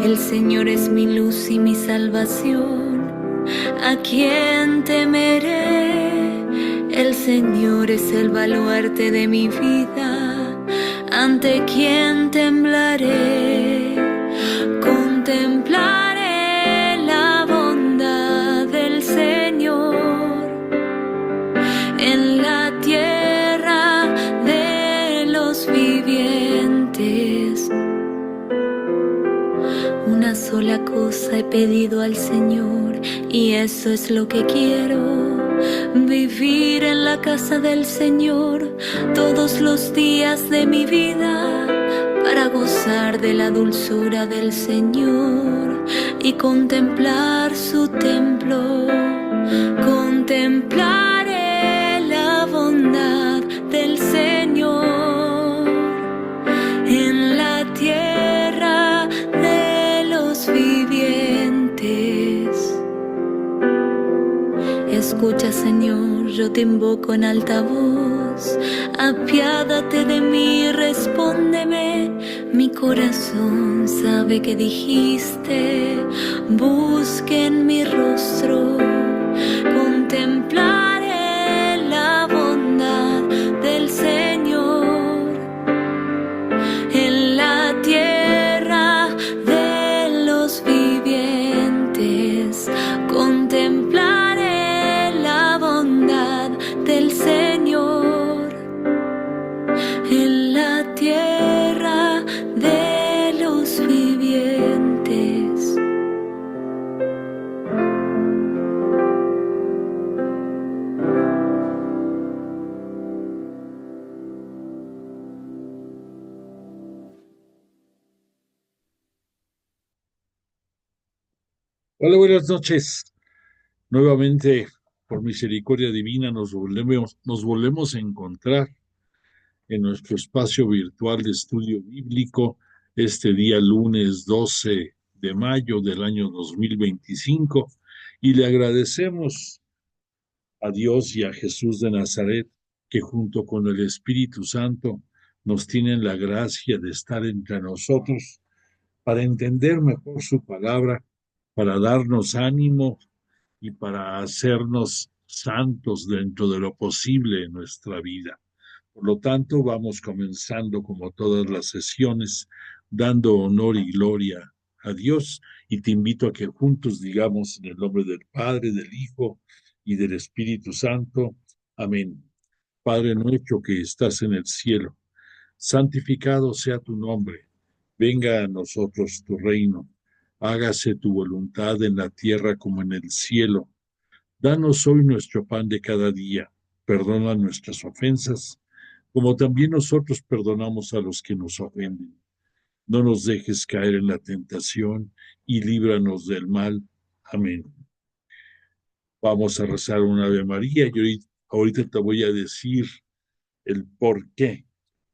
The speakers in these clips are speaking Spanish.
El Señor es mi luz y mi salvación. ¿A quién temeré? El Señor es el baluarte de mi vida. ¿Ante quién temblaré? Contemplaré la bondad del Señor en la tierra de los vivientes. Una sola cosa he pedido al Señor, y eso es lo que quiero: vivir en la casa del Señor todos los días de mi vida, para gozar de la dulzura del Señor y contemplar su templo. Contemplaré la bondad del Señor en la tierra de los vivientes. Escucha, Señor, yo te invoco en alta voz. Apiádate de mí, respóndeme. Mi corazón sabe que dijiste: busquen mi rostro. Contemplaré la bondad del Señor en la tierra de los vivientes. Contemplaré la bondad del Señor en la tierra de los vivientes. Hola, buenas noches. Nuevamente, por misericordia divina, nos volvemos a encontrar en nuestro espacio virtual de estudio bíblico este día lunes 12 de mayo del año 2025, y le agradecemos a Dios y a Jesús de Nazaret, que junto con el Espíritu Santo nos tienen la gracia de estar entre nosotros para entender mejor su palabra, para darnos ánimo y para hacernos santos dentro de lo posible en nuestra vida. Por lo tanto, vamos comenzando como todas las sesiones, dando honor y gloria a Dios, y te invito a que juntos digamos en el nombre del Padre, del Hijo y del Espíritu Santo. Amén. Padre nuestro que estás en el cielo, santificado sea tu nombre. Venga a nosotros tu reino. Hágase tu voluntad en la tierra como en el cielo. Danos hoy nuestro pan de cada día. Perdona nuestras ofensas, como también nosotros perdonamos a los que nos ofenden. No nos dejes caer en la tentación y líbranos del mal. Amén. Vamos a rezar un Ave María y ahorita te voy a decir el por qué.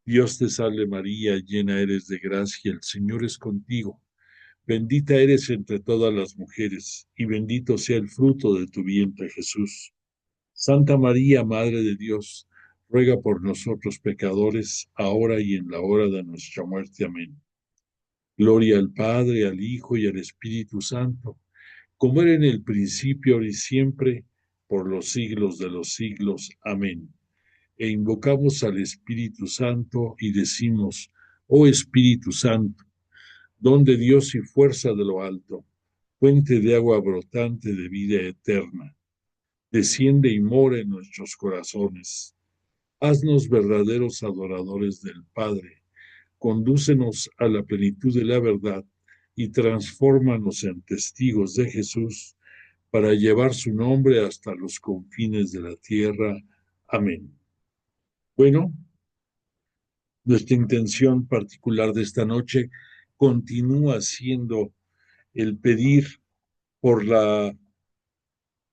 Dios te salve María, llena eres de gracia, el Señor es contigo. Bendita eres entre todas las mujeres, y bendito sea el fruto de tu vientre, Jesús. Santa María, Madre de Dios, ruega por nosotros pecadores, ahora y en la hora de nuestra muerte. Amén. Gloria al Padre, al Hijo y al Espíritu Santo, como era en el principio, ahora y siempre, por los siglos de los siglos. Amén. E invocamos al Espíritu Santo y decimos: oh Espíritu Santo, don de Dios y fuerza de lo alto, fuente de agua brotante de vida eterna, desciende y mora en nuestros corazones. Haznos verdaderos adoradores del Padre, condúcenos a la plenitud de la verdad y transfórmanos en testigos de Jesús para llevar su nombre hasta los confines de la tierra. Amén. Bueno, nuestra intención particular de esta noche continúa siendo el pedir por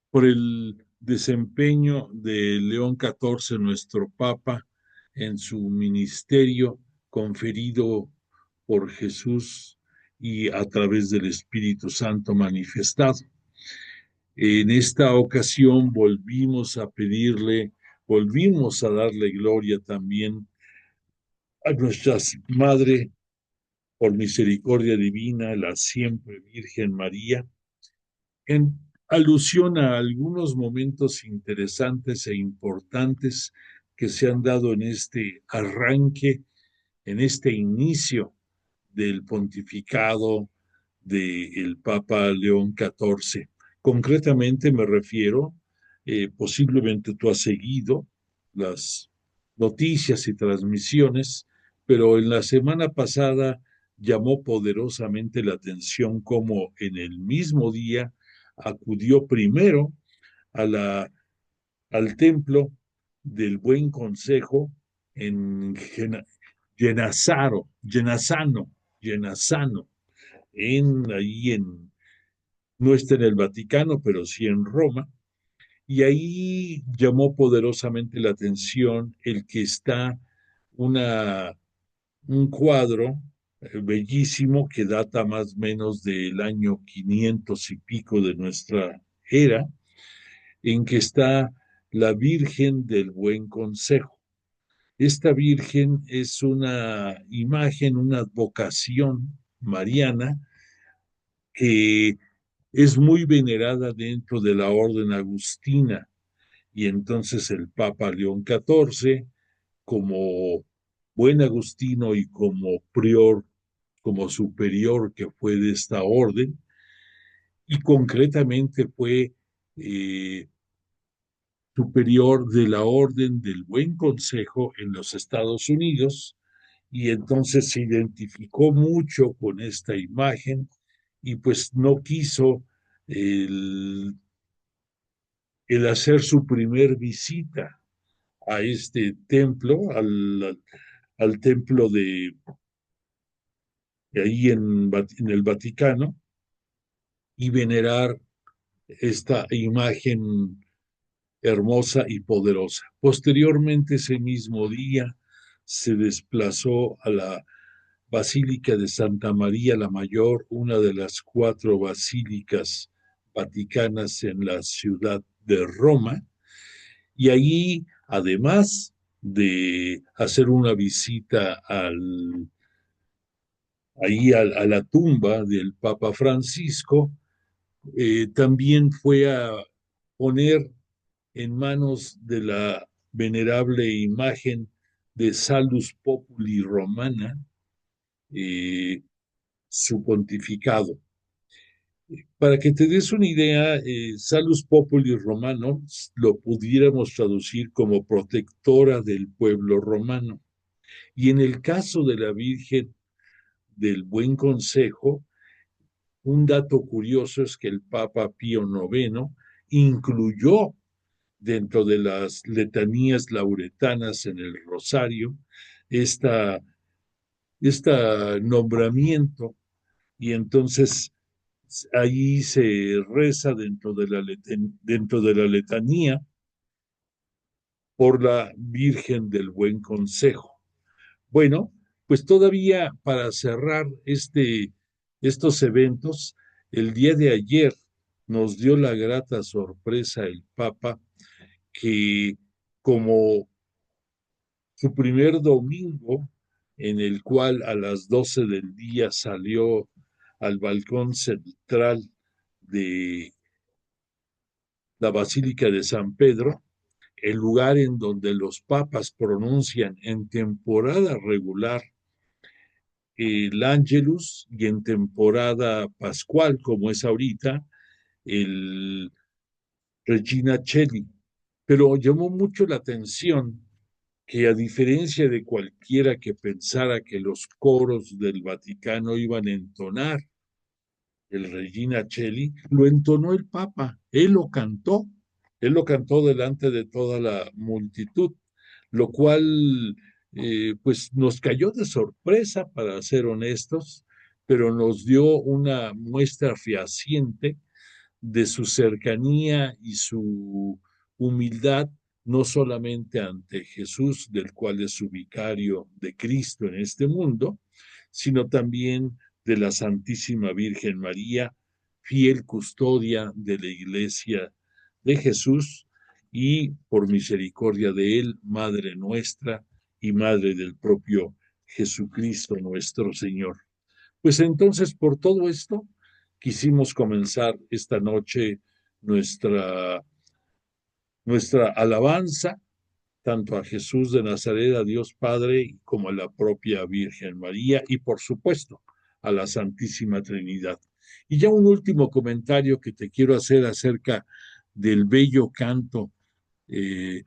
por el desempeño de León XIV, nuestro Papa, en su ministerio conferido por Jesús y a través del Espíritu Santo manifestado. En esta ocasión volvimos a darle gloria también a nuestra Madre por misericordia divina, la siempre Virgen María, en alusión a algunos momentos interesantes e importantes que se han dado en este arranque, en este inicio del pontificado del Papa León XIV. Concretamente me refiero, posiblemente tú has seguido las noticias y transmisiones, pero en la semana pasada llamó poderosamente la atención cómo en el mismo día acudió primero a al templo del Buen Consejo en Genazzano, no está en el Vaticano, pero sí en Roma, y ahí llamó poderosamente la atención el que está una, un cuadro bellísimo que data más o menos del año 500 y pico de nuestra era, en que está la Virgen del Buen Consejo. Esta Virgen es una imagen, una advocación mariana que es muy venerada dentro de la orden agustina, y entonces el Papa León XIV, como buen agustino y como prior, como superior que fue de esta orden, y concretamente fue superior de la Orden del Buen Consejo en los Estados Unidos, y entonces se identificó mucho con esta imagen y pues no quiso el, el hacer su primer visita a este templo, al templo de ahí en el Vaticano, y venerar esta imagen hermosa y poderosa. Posteriormente, ese mismo día, se desplazó a la Basílica de Santa María la Mayor, una de las 4 basílicas vaticanas en la ciudad de Roma, y allí, además de hacer una visita a la tumba del Papa Francisco, también fue a poner en manos de la venerable imagen de Salus Populi Romana eh, su pontificado. Para que te des una idea, Salus Populi Romano lo pudiéramos traducir como protectora del pueblo romano. Y en el caso de la Virgen del Buen Consejo, un dato curioso es que el Papa Pío IX incluyó dentro de las letanías lauretanas en el Rosario esta, este nombramiento, y entonces ahí se reza dentro de la letanía por la Virgen del Buen Consejo. Bueno, pues todavía para cerrar estos eventos, el día de ayer nos dio la grata sorpresa el Papa que, como su primer domingo, en el cual a las 12 del día salió al balcón central de la Basílica de San Pedro, el lugar en donde los papas pronuncian en temporada regular el Ángelus y en temporada pascual, como es ahorita, el Regina Cheli. Pero llamó mucho la atención que, a diferencia de cualquiera que pensara que los coros del Vaticano iban a entonar el Regina Cheli, lo entonó el Papa, él lo cantó delante de toda la multitud, lo cual pues nos cayó de sorpresa, para ser honestos, pero nos dio una muestra fehaciente de su cercanía y su humildad, no solamente ante Jesús, del cual es su vicario de Cristo en este mundo, sino también de la Santísima Virgen María, fiel custodia de la Iglesia de Jesús, y por misericordia de Él, Madre nuestra y Madre del propio Jesucristo nuestro Señor. Pues entonces, por todo esto, quisimos comenzar esta noche nuestra, nuestra alabanza tanto a Jesús de Nazaret, a Dios Padre, como a la propia Virgen María y, por supuesto, a la Santísima Trinidad. Y ya un último comentario que te quiero hacer acerca del bello canto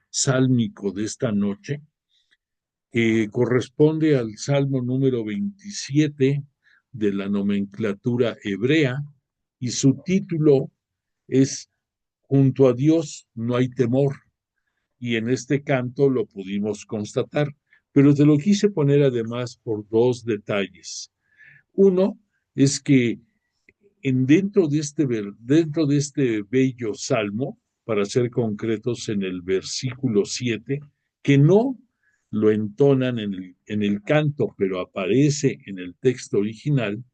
sálmico de esta noche, que corresponde al Salmo número 27 de la nomenclatura hebrea, y su título es Junto a Dios no hay temor, y en este canto lo pudimos constatar, pero te lo quise poner además por dos detalles. Uno es que dentro de este bello salmo, para ser concretos en el versículo 7, que no lo entonan en el canto, pero aparece en el texto original,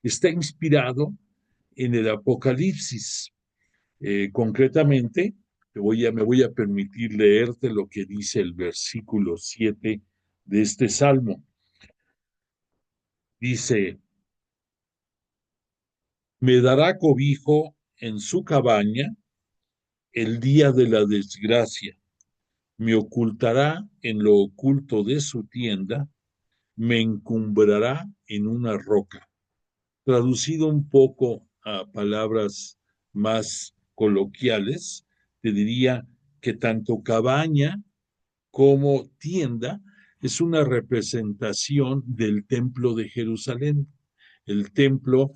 está inspirado en el Apocalipsis. Concretamente, me voy a permitir leerte lo que dice el versículo 7 de este salmo. Dice, me dará cobijo en su cabaña el día de la desgracia, me ocultará en lo oculto de su tienda, me encumbrará en una roca. Traducido un poco a palabras más coloquiales, te diría que tanto cabaña como tienda es una representación del templo de Jerusalén, el templo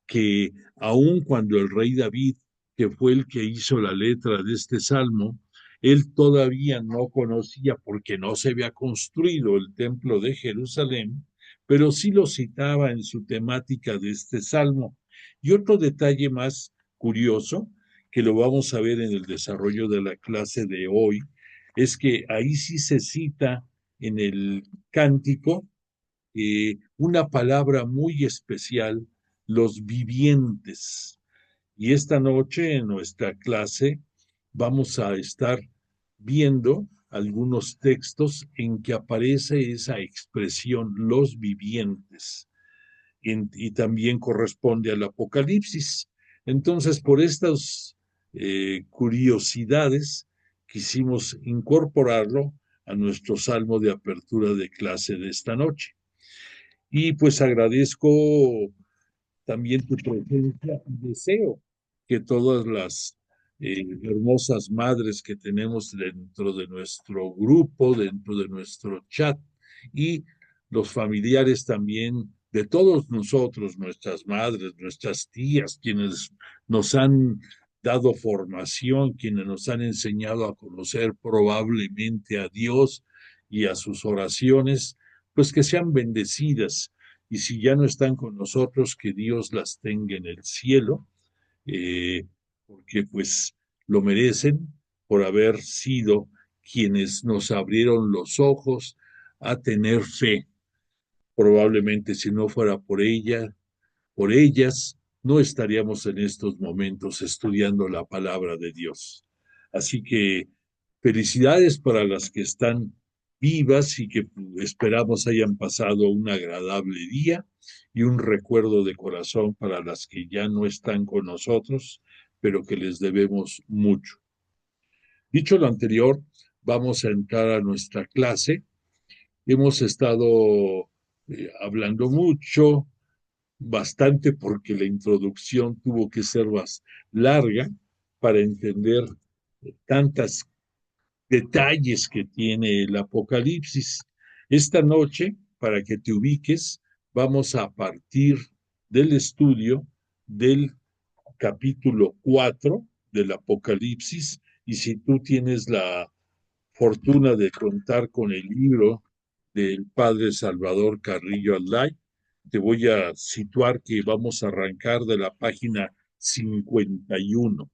que aun cuando el rey David, que fue el que hizo la letra de este salmo, él todavía no conocía porque no se había construido el templo de Jerusalén, pero sí lo citaba en su temática de este salmo. Y otro detalle más curioso, que lo vamos a ver en el desarrollo de la clase de hoy, es que ahí sí se cita en el cántico una palabra muy especial, los vivientes. Y esta noche en nuestra clase vamos a estar viendo algunos textos en que aparece esa expresión, los vivientes, y también corresponde al Apocalipsis. Entonces, por estas curiosidades, quisimos incorporarlo a nuestro salmo de apertura de clase de esta noche. Y pues agradezco también tu presencia y deseo que todas las hermosas madres que tenemos dentro de nuestro grupo, dentro de nuestro chat, y los familiares también de todos nosotros, nuestras madres, nuestras tías, quienes nos han dado formación, quienes nos han enseñado a conocer probablemente a Dios y a sus oraciones, pues que sean bendecidas, y si ya no están con nosotros, que Dios las tenga en el cielo, eh, porque pues lo merecen por haber sido quienes nos abrieron los ojos a tener fe. Probablemente si no fuera por ella, por ellas, no estaríamos en estos momentos estudiando la palabra de Dios. Así que felicidades para las que están vivas y que esperamos hayan pasado un agradable día, y un recuerdo de corazón para las que ya no están con nosotros, pero que les debemos mucho. Dicho lo anterior, vamos a entrar a nuestra clase. Hemos estado hablando mucho, bastante, porque la introducción tuvo que ser más larga para entender tantos detalles que tiene el Apocalipsis. Esta noche, para que te ubiques, vamos a partir del estudio del capítulo 4 del Apocalipsis, y si tú tienes la fortuna de contar con el libro del padre Salvador Carrillo Alday, te voy a situar que vamos a arrancar de la página 51.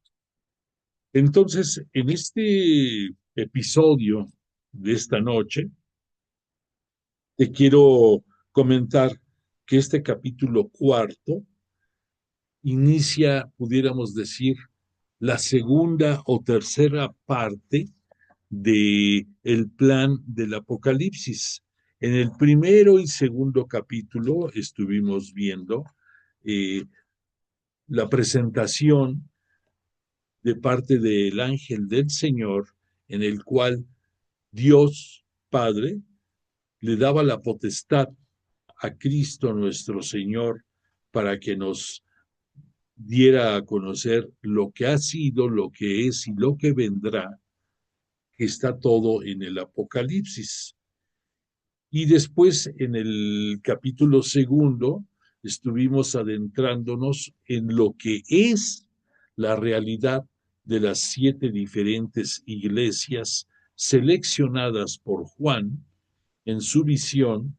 Entonces, en este episodio de esta noche, te quiero comentar que este capítulo cuarto inicia, pudiéramos decir, la segunda o tercera parte de el plan del Apocalipsis. En el primero y segundo capítulo estuvimos viendo eh, la presentación de parte del ángel del Señor, en el cual Dios Padre le daba la potestad a Cristo nuestro Señor para que nos diera a conocer lo que ha sido, lo que es y lo que vendrá, que está todo en el Apocalipsis. Y después, en el capítulo segundo, estuvimos adentrándonos en lo que es la realidad de las 7 diferentes iglesias seleccionadas por Juan en su visión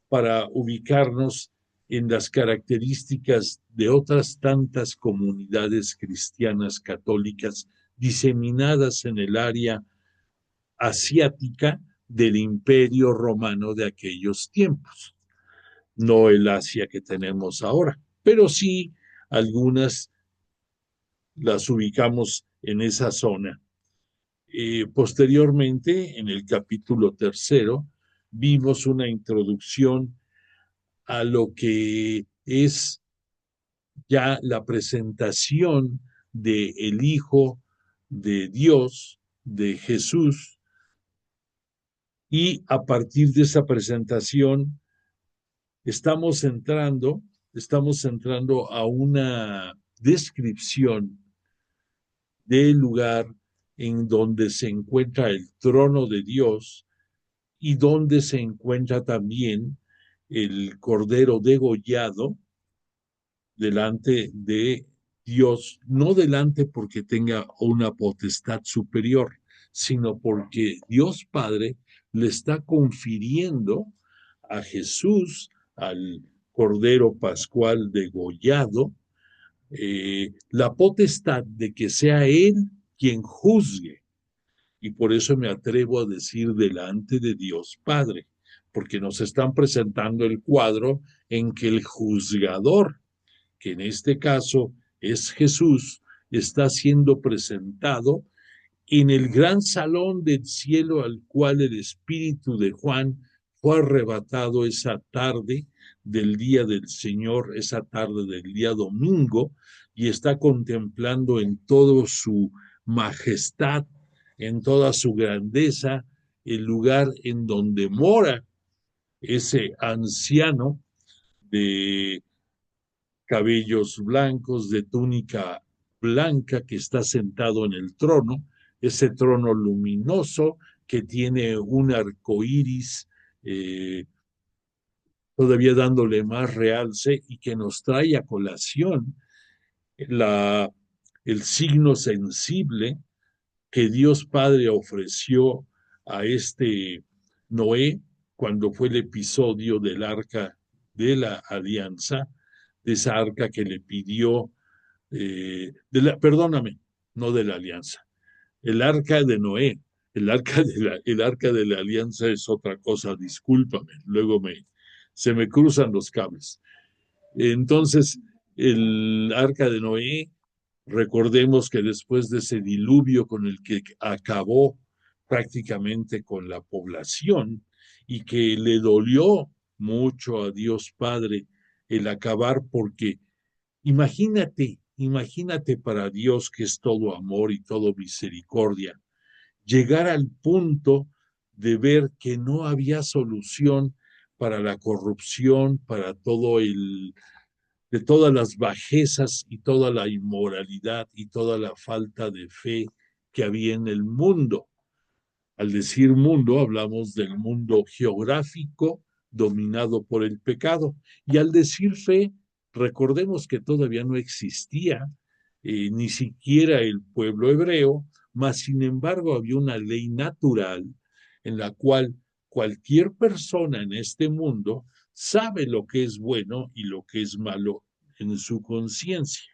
para ubicarnos en las características de otras tantas comunidades cristianas católicas diseminadas en el área asiática del Imperio Romano de aquellos tiempos. No el Asia que tenemos ahora, pero sí algunas las ubicamos en esa zona. Posteriormente, en el capítulo tercero, vimos una introducción a lo que es ya la presentación de el Hijo de Dios, de Jesús, y a partir de esa presentación estamos entrando a una descripción del lugar en donde se encuentra el trono de Dios y donde se encuentra también el cordero degollado delante de Dios, no delante porque tenga una potestad superior, sino porque Dios Padre le está confiriendo a Jesús, al Cordero Pascual degollado, la potestad de que sea Él quien juzgue. Y por eso me atrevo a decir delante de Dios Padre, porque nos están presentando el cuadro en que el juzgador, que en este caso es Jesús, está siendo presentado en el gran salón del cielo al cual el espíritu de Juan fue arrebatado esa tarde del día del Señor, esa tarde del día domingo, y está contemplando en toda su majestad, en toda su grandeza, el lugar en donde mora ese anciano de cabellos blancos, de túnica blanca, que está sentado en el trono, ese trono luminoso que tiene un arco iris todavía dándole más realce y que nos trae a colación la, el signo sensible que Dios Padre ofreció a este Noé cuando fue el episodio del arca de la alianza, de esa arca que le pidió, perdóname, no de la alianza, el arca de Noé, el arca de la alianza es otra cosa, discúlpame, se me cruzan los cables. Entonces, el arca de Noé, recordemos que después de ese diluvio con el que acabó prácticamente con la población y que le dolió mucho a Dios Padre el acabar, porque imagínate para Dios, que es todo amor y todo misericordia, llegar al punto de ver que no había solución para la corrupción, para de todas las bajezas y toda la inmoralidad y toda la falta de fe que había en el mundo. Al decir mundo, hablamos del mundo geográfico dominado por el pecado. Y al decir fe, recordemos que todavía no existía ni siquiera el pueblo hebreo, mas sin embargo había una ley natural en la cual cualquier persona en este mundo sabe lo que es bueno y lo que es malo en su conciencia.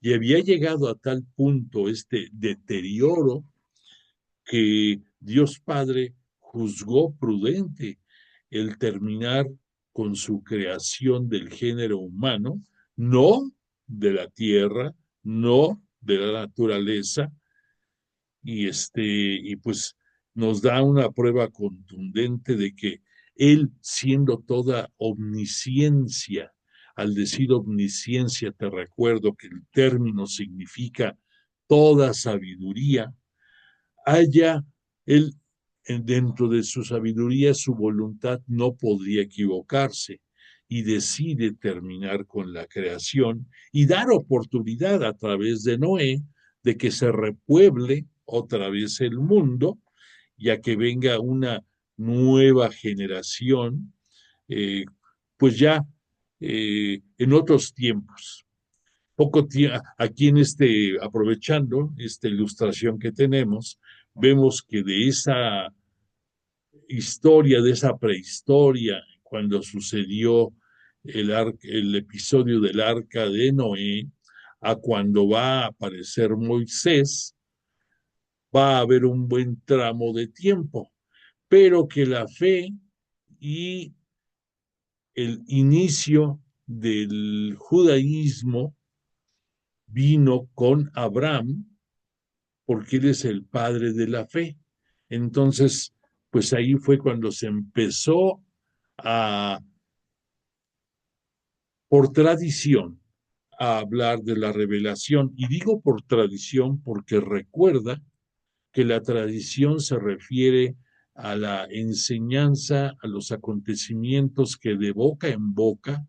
Y había llegado a tal punto este deterioro que Dios Padre juzgó prudente el terminar con su creación del género humano, no de la tierra, no de la naturaleza, y pues nos da una prueba contundente de que Él siendo toda omnisciencia. Al decir omnisciencia, te recuerdo que el término significa toda sabiduría. Haya él dentro de su sabiduría, su voluntad no podría equivocarse y decide terminar con la creación y dar oportunidad a través de Noé de que se repueble otra vez el mundo, ya que venga una nueva generación, eh, pues ya en otros tiempos. Poco tiempo, aquí en aprovechando esta ilustración que tenemos, vemos que de esa historia, de esa prehistoria, cuando sucedió el episodio del arca de Noé, a cuando va a aparecer Moisés, va a haber un buen tramo de tiempo, pero que la fe y el inicio del judaísmo vino con Abraham, porque él es el padre de la fe. Entonces, pues ahí fue cuando se empezó a, por tradición, a hablar de la revelación. Y digo por tradición porque recuerda que la tradición se refiere a la enseñanza, a los acontecimientos que de boca en boca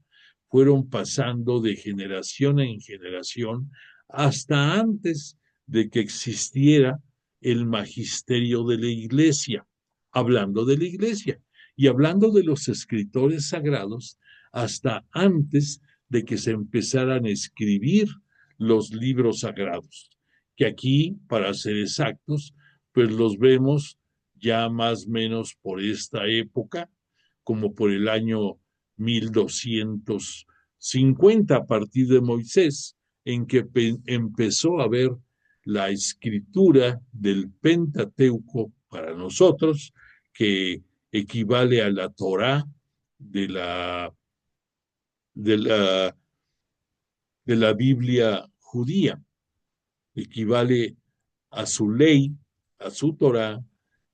fueron pasando de generación en generación hasta antes de que existiera el magisterio de la iglesia, hablando de la iglesia y hablando de los escritores sagrados hasta antes de que se empezaran a escribir los libros sagrados, que aquí, para ser exactos, pues los vemos ya más o menos por esta época, como por el año 1250 a partir de Moisés, en que empezó a ver la escritura del Pentateuco para nosotros, que equivale a la Torá de la, de la, de la Biblia judía, equivale a su ley, a su Torá,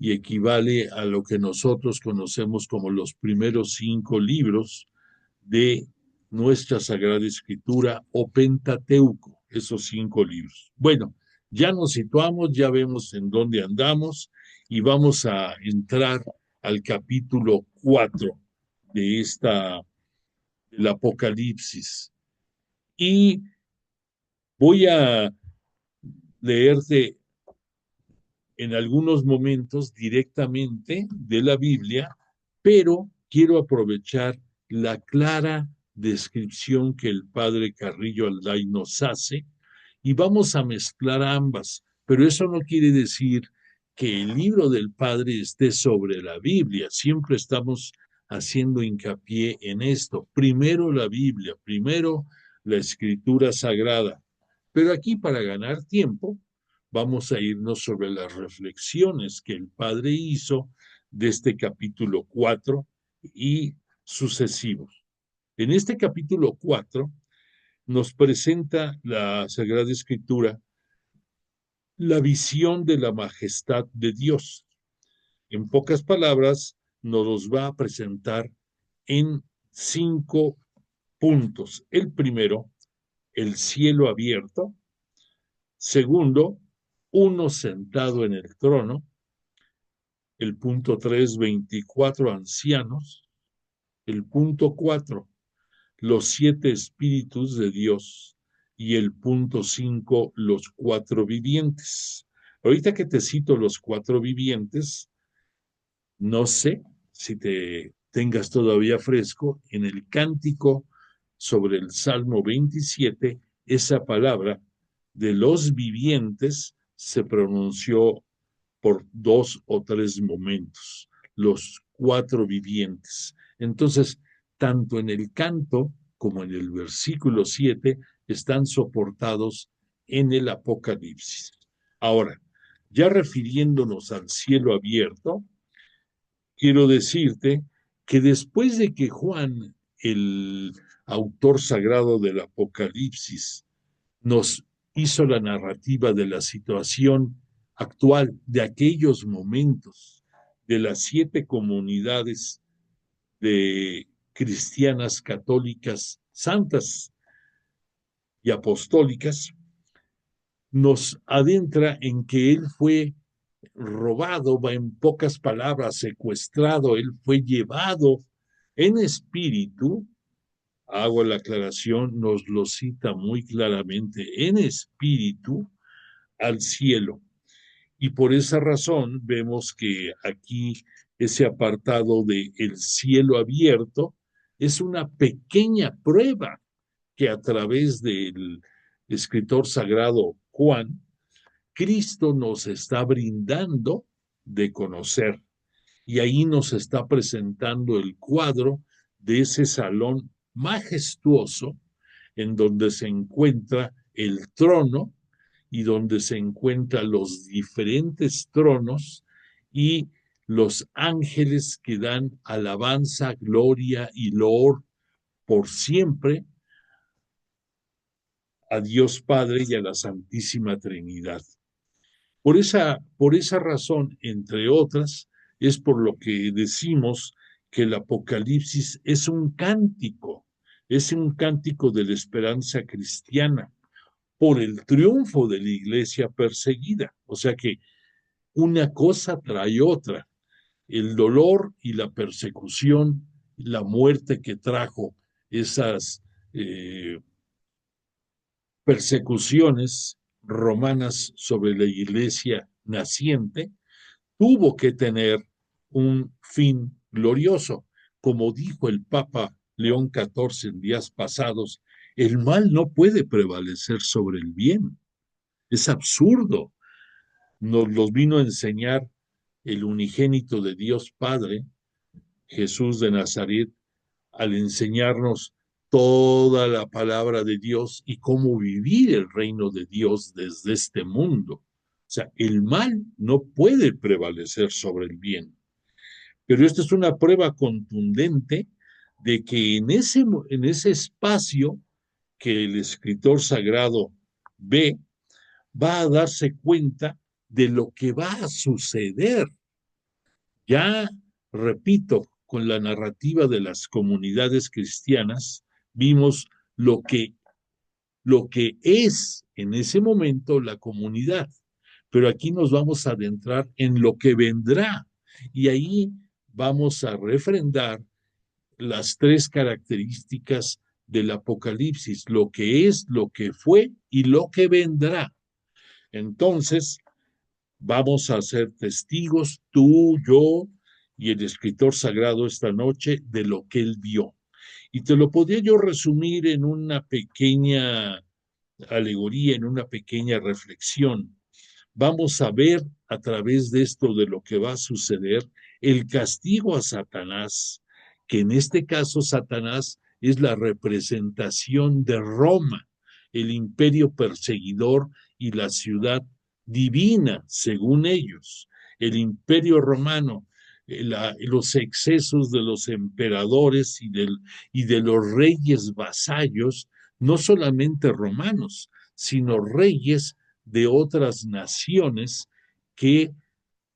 y equivale a lo que nosotros conocemos como los primeros 5 libros de nuestra Sagrada Escritura o Pentateuco, esos 5 libros. Bueno, ya nos situamos, ya vemos en dónde andamos y vamos a entrar al capítulo 4 de del Apocalipsis. Y voy a leerte en algunos momentos directamente de la Biblia, pero quiero aprovechar la clara descripción que el padre Carrillo Alday nos hace y vamos a mezclar ambas, pero eso no quiere decir que el libro del padre esté sobre la Biblia, siempre estamos haciendo hincapié en esto, primero la Biblia, primero la escritura sagrada, pero aquí para ganar tiempo vamos a irnos sobre las reflexiones que el padre hizo de este capítulo 4 y sucesivos. En este capítulo 4 nos presenta la Sagrada Escritura la visión de la majestad de Dios. En pocas palabras, nos los va a presentar en 5 puntos. El primero, el cielo abierto. Segundo, uno sentado en el trono. El punto 3, 24 ancianos. El punto 4, los 7 espíritus de Dios. Y el punto 5, los 4 vivientes. Ahorita que te cito los 4 vivientes, no sé si te tengas todavía fresco en el cántico sobre el Salmo 27, esa palabra de los vivientes se pronunció por 2 o 3 momentos, los 4 vivientes. Entonces, tanto en el canto como en el versículo 7 están soportados en el Apocalipsis. Ahora, ya refiriéndonos al cielo abierto, quiero decirte que después de que Juan, el autor sagrado del Apocalipsis, nos hizo la narrativa de la situación actual, de aquellos momentos, de las 7 comunidades de cristianas católicas santas y apostólicas, nos adentra en que él fue robado, en pocas palabras, secuestrado, él fue llevado en espíritu, hago la aclaración, nos lo cita muy claramente, en espíritu al cielo. Y por esa razón vemos que aquí ese apartado de el cielo abierto es una pequeña prueba que a través del escritor sagrado Juan, Cristo nos está brindando de conocer. Y ahí nos está presentando el cuadro de ese salón majestuoso en donde se encuentra el trono y donde se encuentran los diferentes tronos y los ángeles que dan alabanza, gloria y loor por siempre a Dios Padre y a la Santísima Trinidad. Por esa razón, entre otras, es por lo que decimos que el Apocalipsis es un cántico de la esperanza cristiana por el triunfo de la iglesia perseguida. O sea que una cosa trae otra. El dolor y la persecución, la muerte que trajo esas persecuciones romanas sobre la iglesia naciente, tuvo que tener un fin glorioso. Como dijo el Papa León XIV en días pasados, el mal no puede prevalecer sobre el bien. Es absurdo. Nos los vino a enseñar el unigénito de Dios Padre, Jesús de Nazaret, al enseñarnos toda la palabra de Dios y cómo vivir el reino de Dios desde este mundo. O sea, el mal no puede prevalecer sobre el bien. Pero esta es una prueba contundente de que en ese espacio que el escritor sagrado ve, va a darse cuenta de lo que va a suceder. Ya, repito, con la narrativa de las comunidades cristianas, vimos lo que es en ese momento la comunidad. Pero aquí nos vamos a adentrar en lo que vendrá. Y ahí vamos a refrendar las tres características del Apocalipsis, lo que es, lo que fue y lo que vendrá. Entonces, vamos a ser testigos, tú, yo y el escritor sagrado esta noche, de lo que él vio. Y te lo podría yo resumir en una pequeña alegoría, en una pequeña reflexión. Vamos a ver a través de esto de lo que va a suceder el castigo a Satanás, que en este caso Satanás es la representación de Roma, el imperio perseguidor y la ciudad divina, según ellos. El imperio romano, los excesos de los emperadores y de los reyes vasallos, no solamente romanos, sino reyes de otras naciones que,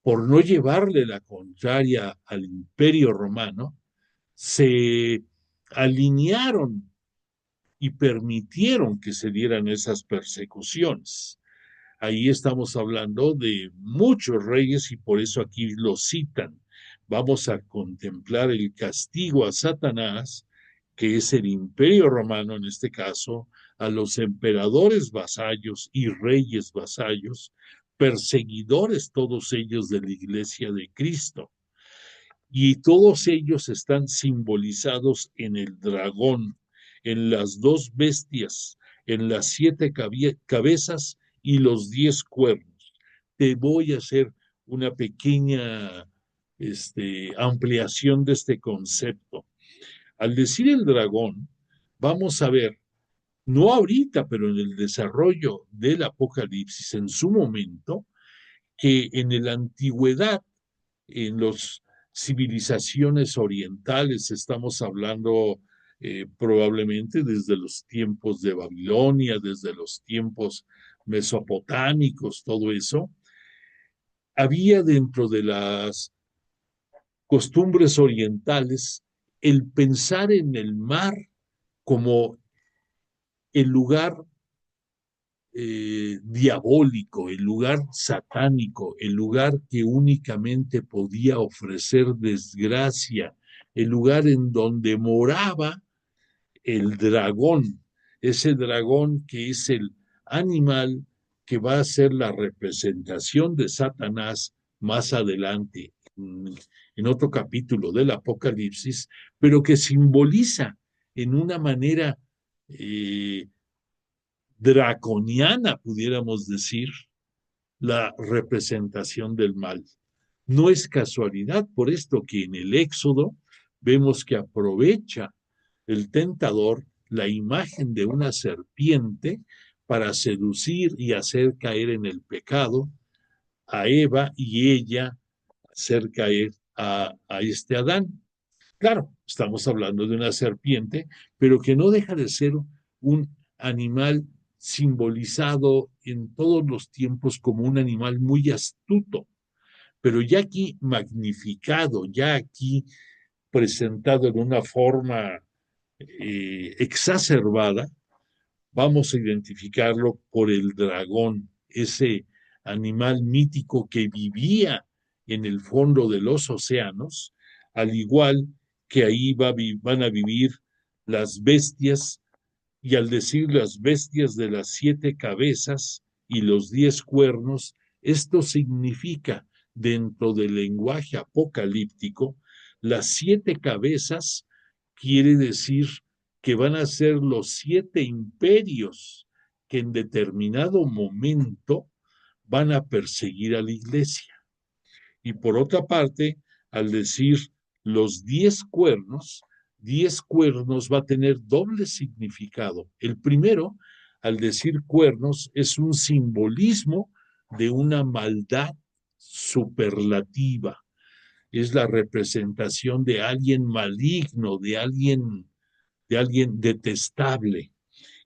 por no llevarle la contraria al imperio romano, se alinearon y permitieron que se dieran esas persecuciones. Ahí estamos hablando de muchos reyes y por eso aquí lo citan. Vamos a contemplar el castigo a Satanás, que es el imperio romano en este caso, a los emperadores vasallos y reyes vasallos, perseguidores todos ellos de la iglesia de Cristo. Y todos ellos están simbolizados en el dragón, en las dos bestias, en las 7 cabezas y los 10 cuernos. Te voy a hacer una pequeña ampliación de este concepto. Al decir el dragón, vamos a ver, no ahorita, pero en el desarrollo del Apocalipsis, en su momento, que en la antigüedad, en las civilizaciones orientales, estamos hablando probablemente desde los tiempos de Babilonia, desde los tiempos mesopotámicos, todo eso, había dentro de las costumbres orientales el pensar en el mar como el lugar diabólico, el lugar satánico, el lugar que únicamente podía ofrecer desgracia, el lugar en donde moraba el dragón, ese dragón que es el animal que va a ser la representación de Satanás más adelante, en otro capítulo del Apocalipsis, pero que simboliza en una manera draconiana, pudiéramos decir, la representación del mal. No es casualidad por esto que en el Éxodo vemos que aprovecha el tentador la imagen de una serpiente para seducir y hacer caer en el pecado a Eva y ella hacer caer a este Adán. Claro, estamos hablando de una serpiente, pero que no deja de ser un animal simbolizado en todos los tiempos como un animal muy astuto, pero ya aquí magnificado, ya aquí presentado en una forma exacerbada, vamos a identificarlo por el dragón, ese animal mítico que vivía en el fondo de los océanos, al igual que ahí van a vivir las bestias, y al decir las bestias de las 7 cabezas y los 10 cuernos, esto significa, dentro del lenguaje apocalíptico, las 7 cabezas quiere decir que van a ser los 7 imperios que en determinado momento van a perseguir a la iglesia. Y por otra parte, al decir los 10 cuernos va a tener doble significado. El primero, al decir cuernos, es un simbolismo de una maldad superlativa. Es la representación de alguien maligno, de alguien detestable.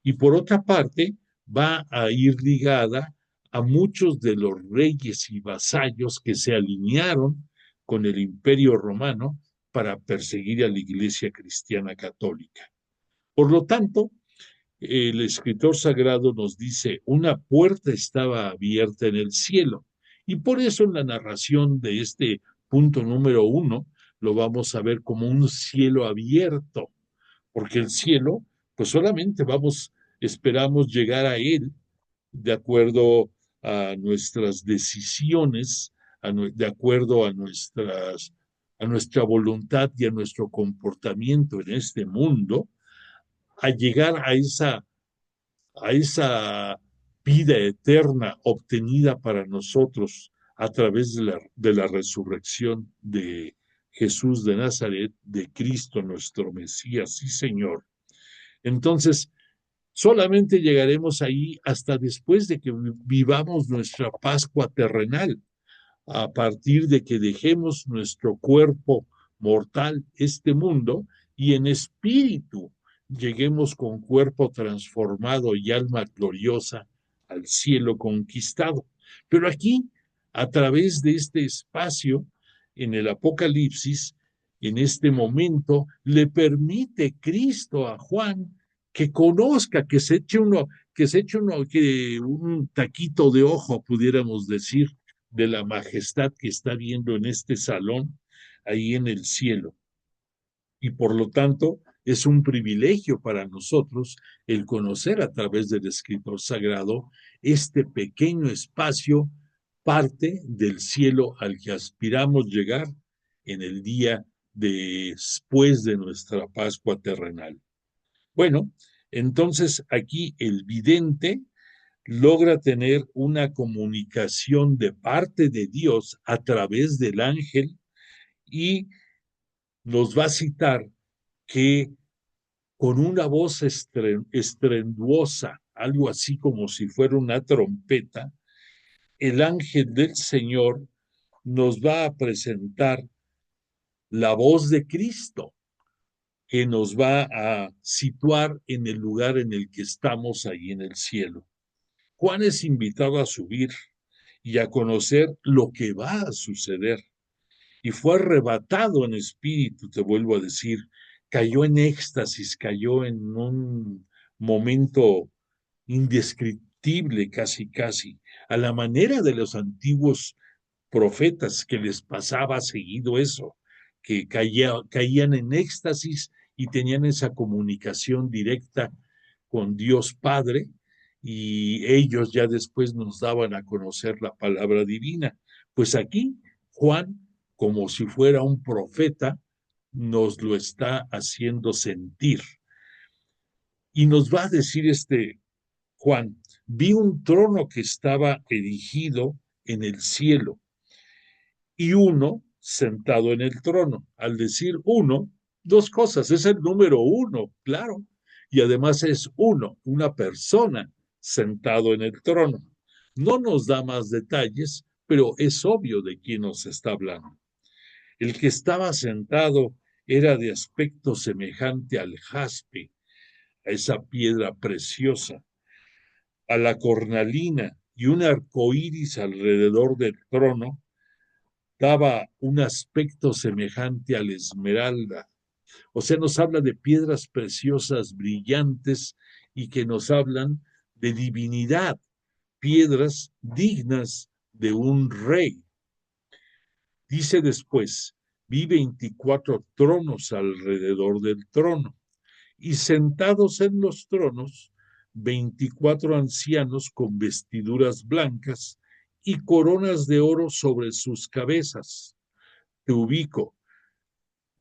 Y por otra parte, va a ir ligada a muchos de los reyes y vasallos que se alinearon con el Imperio Romano para perseguir a la Iglesia Cristiana Católica. Por lo tanto, el escritor sagrado nos dice, una puerta estaba abierta en el cielo. Y por eso en la narración de este punto número 1 lo vamos a ver como un cielo abierto, porque el cielo, pues solamente esperamos llegar a él de acuerdo a nuestras decisiones, de acuerdo a nuestra voluntad y a nuestro comportamiento en este mundo, a llegar a esa vida eterna obtenida para nosotros a través de la resurrección de Jesús de Nazaret, de Cristo nuestro Mesías, sí Señor. Entonces, solamente llegaremos ahí hasta después de que vivamos nuestra Pascua terrenal, a partir de que dejemos nuestro cuerpo mortal, este mundo, y en espíritu lleguemos con cuerpo transformado y alma gloriosa al cielo conquistado. Pero aquí, a través de este espacio, en el Apocalipsis, en este momento, le permite Cristo a Juan que conozca, que se eche un taquito de ojo, pudiéramos decir, de la majestad que está viendo en este salón, ahí en el cielo. Y por lo tanto, es un privilegio para nosotros el conocer a través del escritor sagrado este pequeño espacio, parte del cielo al que aspiramos llegar en el día después de nuestra Pascua terrenal. Bueno, entonces aquí el vidente logra tener una comunicación de parte de Dios a través del ángel y nos va a citar que con una voz estrenduosa, algo así como si fuera una trompeta, el ángel del Señor nos va a presentar la voz de Cristo, que nos va a situar en el lugar en el que estamos ahí en el cielo. Juan es invitado a subir y a conocer lo que va a suceder. Y fue arrebatado en espíritu, te vuelvo a decir, cayó en éxtasis, cayó en un momento indescriptible casi, casi, a la manera de los antiguos profetas que les pasaba seguido eso, que caían en éxtasis y tenían esa comunicación directa con Dios Padre, y ellos ya después nos daban a conocer la palabra divina. Pues aquí Juan, como si fuera un profeta, nos lo está haciendo sentir. Y nos va a decir Juan, vi un trono que estaba erigido en el cielo y uno sentado en el trono. Al decir uno, dos cosas, es el número uno, claro, y además es uno, una persona sentado en el trono. No nos da más detalles, pero es obvio de quién nos está hablando. El que estaba sentado era de aspecto semejante al jaspe, a esa piedra preciosa, a la cornalina, y un arco iris alrededor del trono daba un aspecto semejante a la esmeralda. O sea, nos habla de piedras preciosas, brillantes, y que nos hablan de divinidad, piedras dignas de un rey. Dice después, vi 24 tronos alrededor del trono, y sentados en los tronos, 24 ancianos con vestiduras blancas y coronas de oro sobre sus cabezas. Te ubico,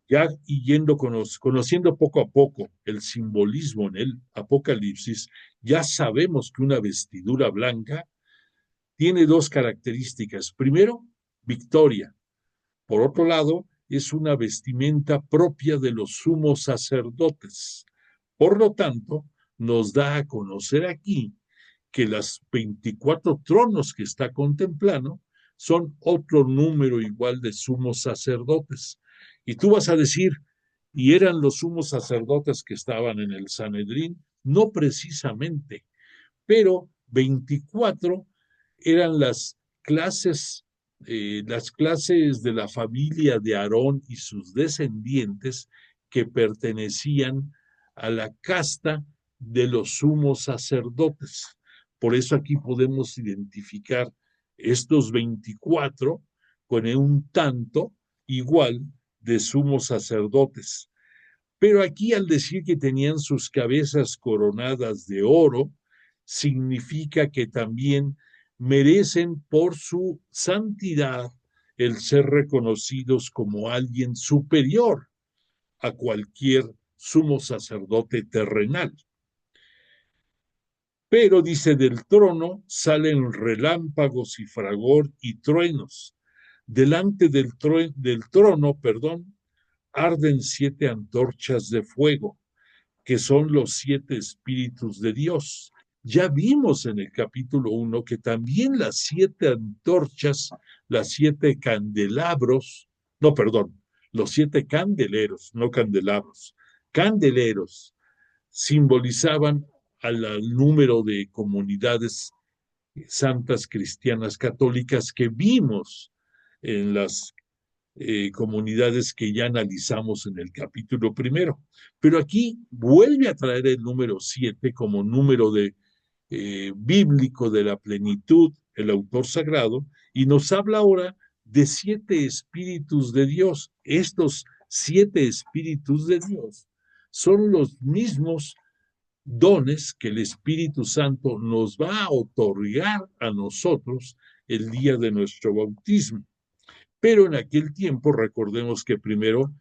ya yendo conociendo poco a poco el simbolismo en el Apocalipsis, ya sabemos que una vestidura blanca tiene dos características. Primero, victoria. Por otro lado, es una vestimenta propia de los sumos sacerdotes. Por lo tanto, nos da a conocer aquí que las 24 tronos que está contemplando son otro número igual de sumos sacerdotes. Y tú vas a decir, ¿y eran los sumos sacerdotes que estaban en el Sanedrín? No precisamente, pero 24 eran las clases de la familia de Aarón y sus descendientes que pertenecían a la casta de los sumos sacerdotes. Por eso aquí podemos identificar estos 24 con un tanto igual de sumos sacerdotes. Pero aquí al decir que tenían sus cabezas coronadas de oro, significa que también merecen por su santidad el ser reconocidos como alguien superior a cualquier sumo sacerdote terrenal. Pero dice, del trono salen relámpagos y fragor y truenos. Delante del trono, arden 7 antorchas de fuego, que son los 7 espíritus de Dios. Ya vimos en el capítulo 1 que también las 7 antorchas, las 7 candelabros, no, perdón, los 7 candeleros, no candelabros, candeleros, simbolizaban al número de comunidades santas cristianas católicas que vimos en las comunidades que ya analizamos en el capítulo primero. Pero aquí vuelve a traer el número 7 como número bíblico de la plenitud, el autor sagrado, y nos habla ahora de 7 espíritus de Dios. Estos 7 espíritus de Dios son los mismos dones que el Espíritu Santo nos va a otorgar a nosotros el día de nuestro bautismo. Pero en aquel tiempo, recordemos que primero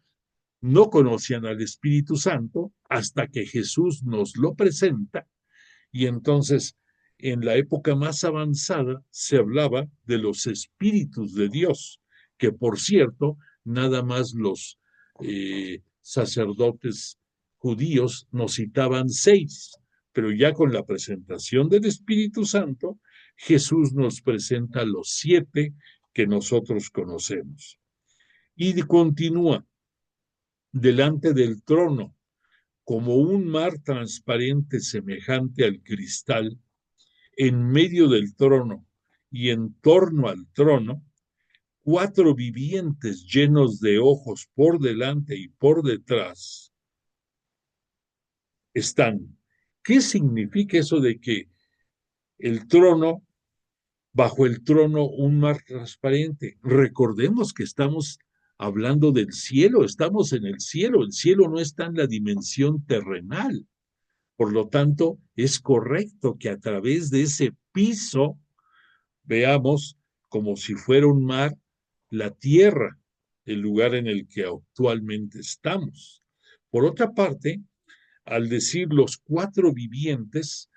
no conocían al Espíritu Santo hasta que Jesús nos lo presenta, y entonces en la época más avanzada se hablaba de los espíritus de Dios, que por cierto, nada más los sacerdotes judíos nos citaban 6, pero ya con la presentación del Espíritu Santo, Jesús nos presenta los 7 que nosotros conocemos. Y continúa, delante del trono, como un mar transparente semejante al cristal, en medio del trono y en torno al trono, 4 vivientes llenos de ojos por delante y por detrás, están. ¿Qué significa eso de que el trono, bajo el trono, un mar transparente? Recordemos que estamos hablando del cielo, estamos en el cielo no está en la dimensión terrenal. Por lo tanto, es correcto que a través de ese piso veamos como si fuera un mar la tierra, el lugar en el que actualmente estamos. Por otra parte, al decir los cuatro vivientes,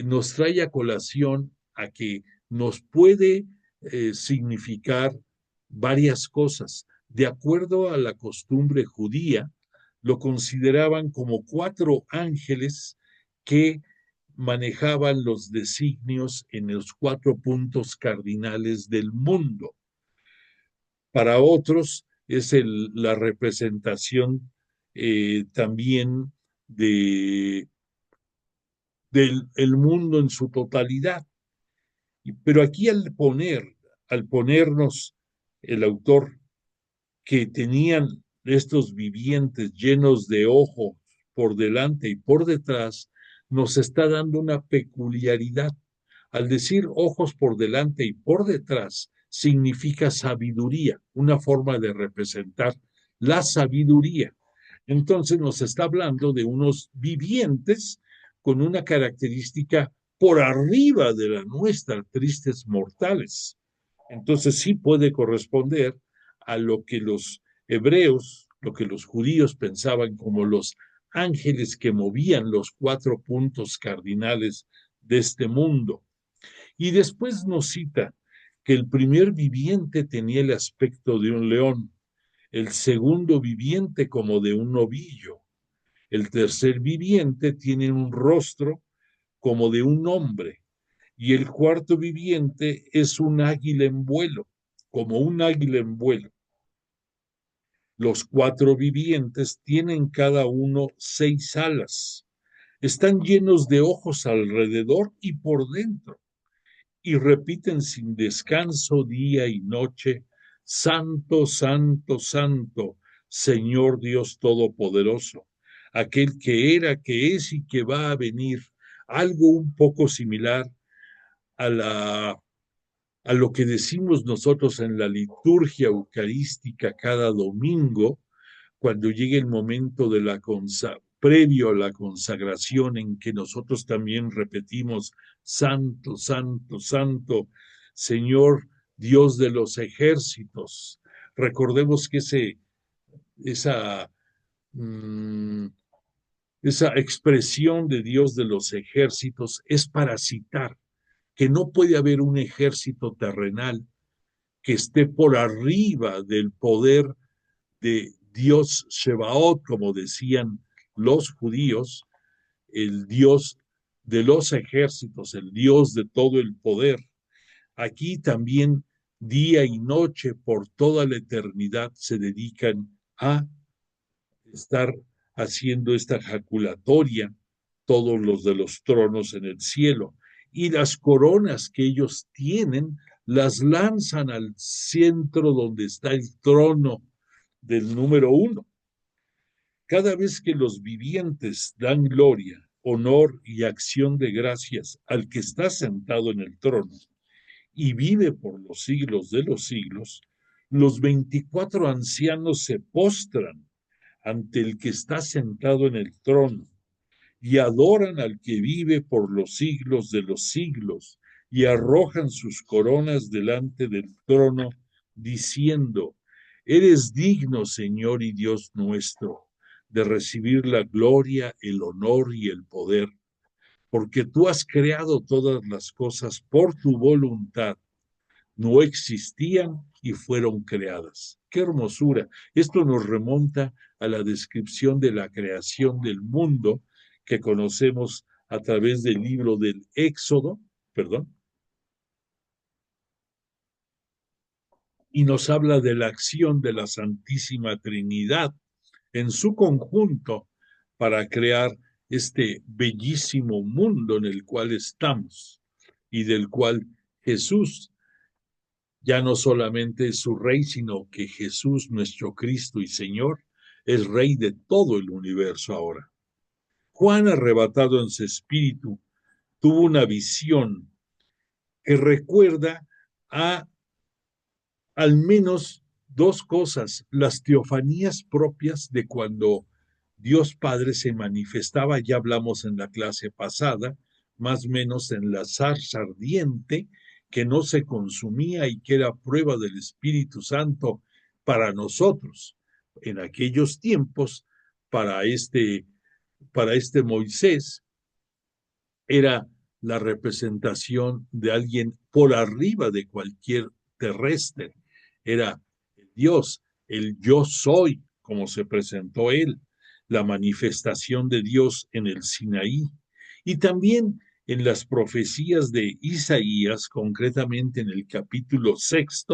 nos trae a colación a que nos puede significar varias cosas. De acuerdo a la costumbre judía, lo consideraban como cuatro ángeles que manejaban los designios en los cuatro puntos cardinales del mundo. Para otros es la representación también de, del el mundo en su totalidad. Pero aquí al ponernos el autor que tenían estos vivientes llenos de ojos por delante y por detrás, nos está dando una peculiaridad. Al decir ojos por delante y por detrás, significa sabiduría, una forma de representar la sabiduría. Entonces nos está hablando de unos vivientes con una característica por arriba de la nuestra, tristes mortales. Entonces sí puede corresponder a lo que los hebreos, lo que los judíos pensaban como los ángeles que movían los cuatro puntos cardinales de este mundo. Y después nos cita que el primer viviente tenía el aspecto de un león, el segundo viviente como de un novillo, el tercer viviente tiene un rostro como de un hombre, y el cuarto viviente es un águila en vuelo, como un águila en vuelo. Los cuatro vivientes tienen cada uno 6 alas, están llenos de ojos alrededor y por dentro, y repiten sin descanso día y noche, Santo, Santo, Santo, Señor Dios Todopoderoso, aquel que era, que es y que va a venir, algo un poco similar a a lo que decimos nosotros en la liturgia eucarística cada domingo, cuando llegue el momento de previo a la consagración, en que nosotros también repetimos, Santo, Santo, Santo, Señor Dios de los ejércitos. Recordemos que esa, mmm, esa expresión de Dios de los ejércitos es para citar que no puede haber un ejército terrenal que esté por arriba del poder de Dios Shebaot, como decían los judíos, el Dios de los ejércitos, el Dios de todo el poder. Aquí también día y noche por toda la eternidad se dedican a estar haciendo esta jaculatoria, todos los de los tronos en el cielo, y las coronas que ellos tienen las lanzan al centro donde está el trono del número 1. Cada vez que los vivientes dan gloria, honor y acción de gracias al que está sentado en el trono y vive por los siglos de los siglos, los 24 ancianos se postran ante el que está sentado en el trono y adoran al que vive por los siglos de los siglos y arrojan sus coronas delante del trono, diciendo, eres digno, Señor y Dios nuestro, de recibir la gloria, el honor y el poder, porque tú has creado todas las cosas por tu voluntad, no existían y fueron creadas. ¡Qué hermosura! Esto nos remonta a la descripción de la creación del mundo que conocemos a través del libro del Éxodo, perdón, y nos habla de la acción de la Santísima Trinidad en su conjunto para crear este bellísimo mundo en el cual estamos y del cual Jesús ya no solamente es su rey, sino que Jesús, nuestro Cristo y Señor, es rey de todo el universo ahora. Juan, arrebatado en su espíritu, tuvo una visión que recuerda a al menos dos cosas: las teofanías propias de cuando Dios Padre se manifestaba, ya hablamos en la clase pasada, más o menos en la zarza ardiente, que no se consumía y que era prueba del Espíritu Santo para nosotros. En aquellos tiempos, para este Moisés, era la representación de alguien por arriba de cualquier terrestre. Era Dios, el yo soy, como se presentó él, la manifestación de Dios en el Sinaí. Y también en las profecías de Isaías, concretamente en el capítulo 6,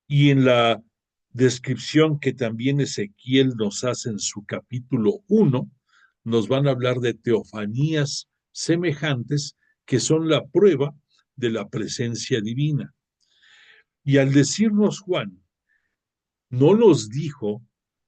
y en la descripción que también Ezequiel nos hace en su capítulo 1, nos van a hablar de teofanías semejantes que son la prueba de la presencia divina. Y al decirnos Juan, no nos dijo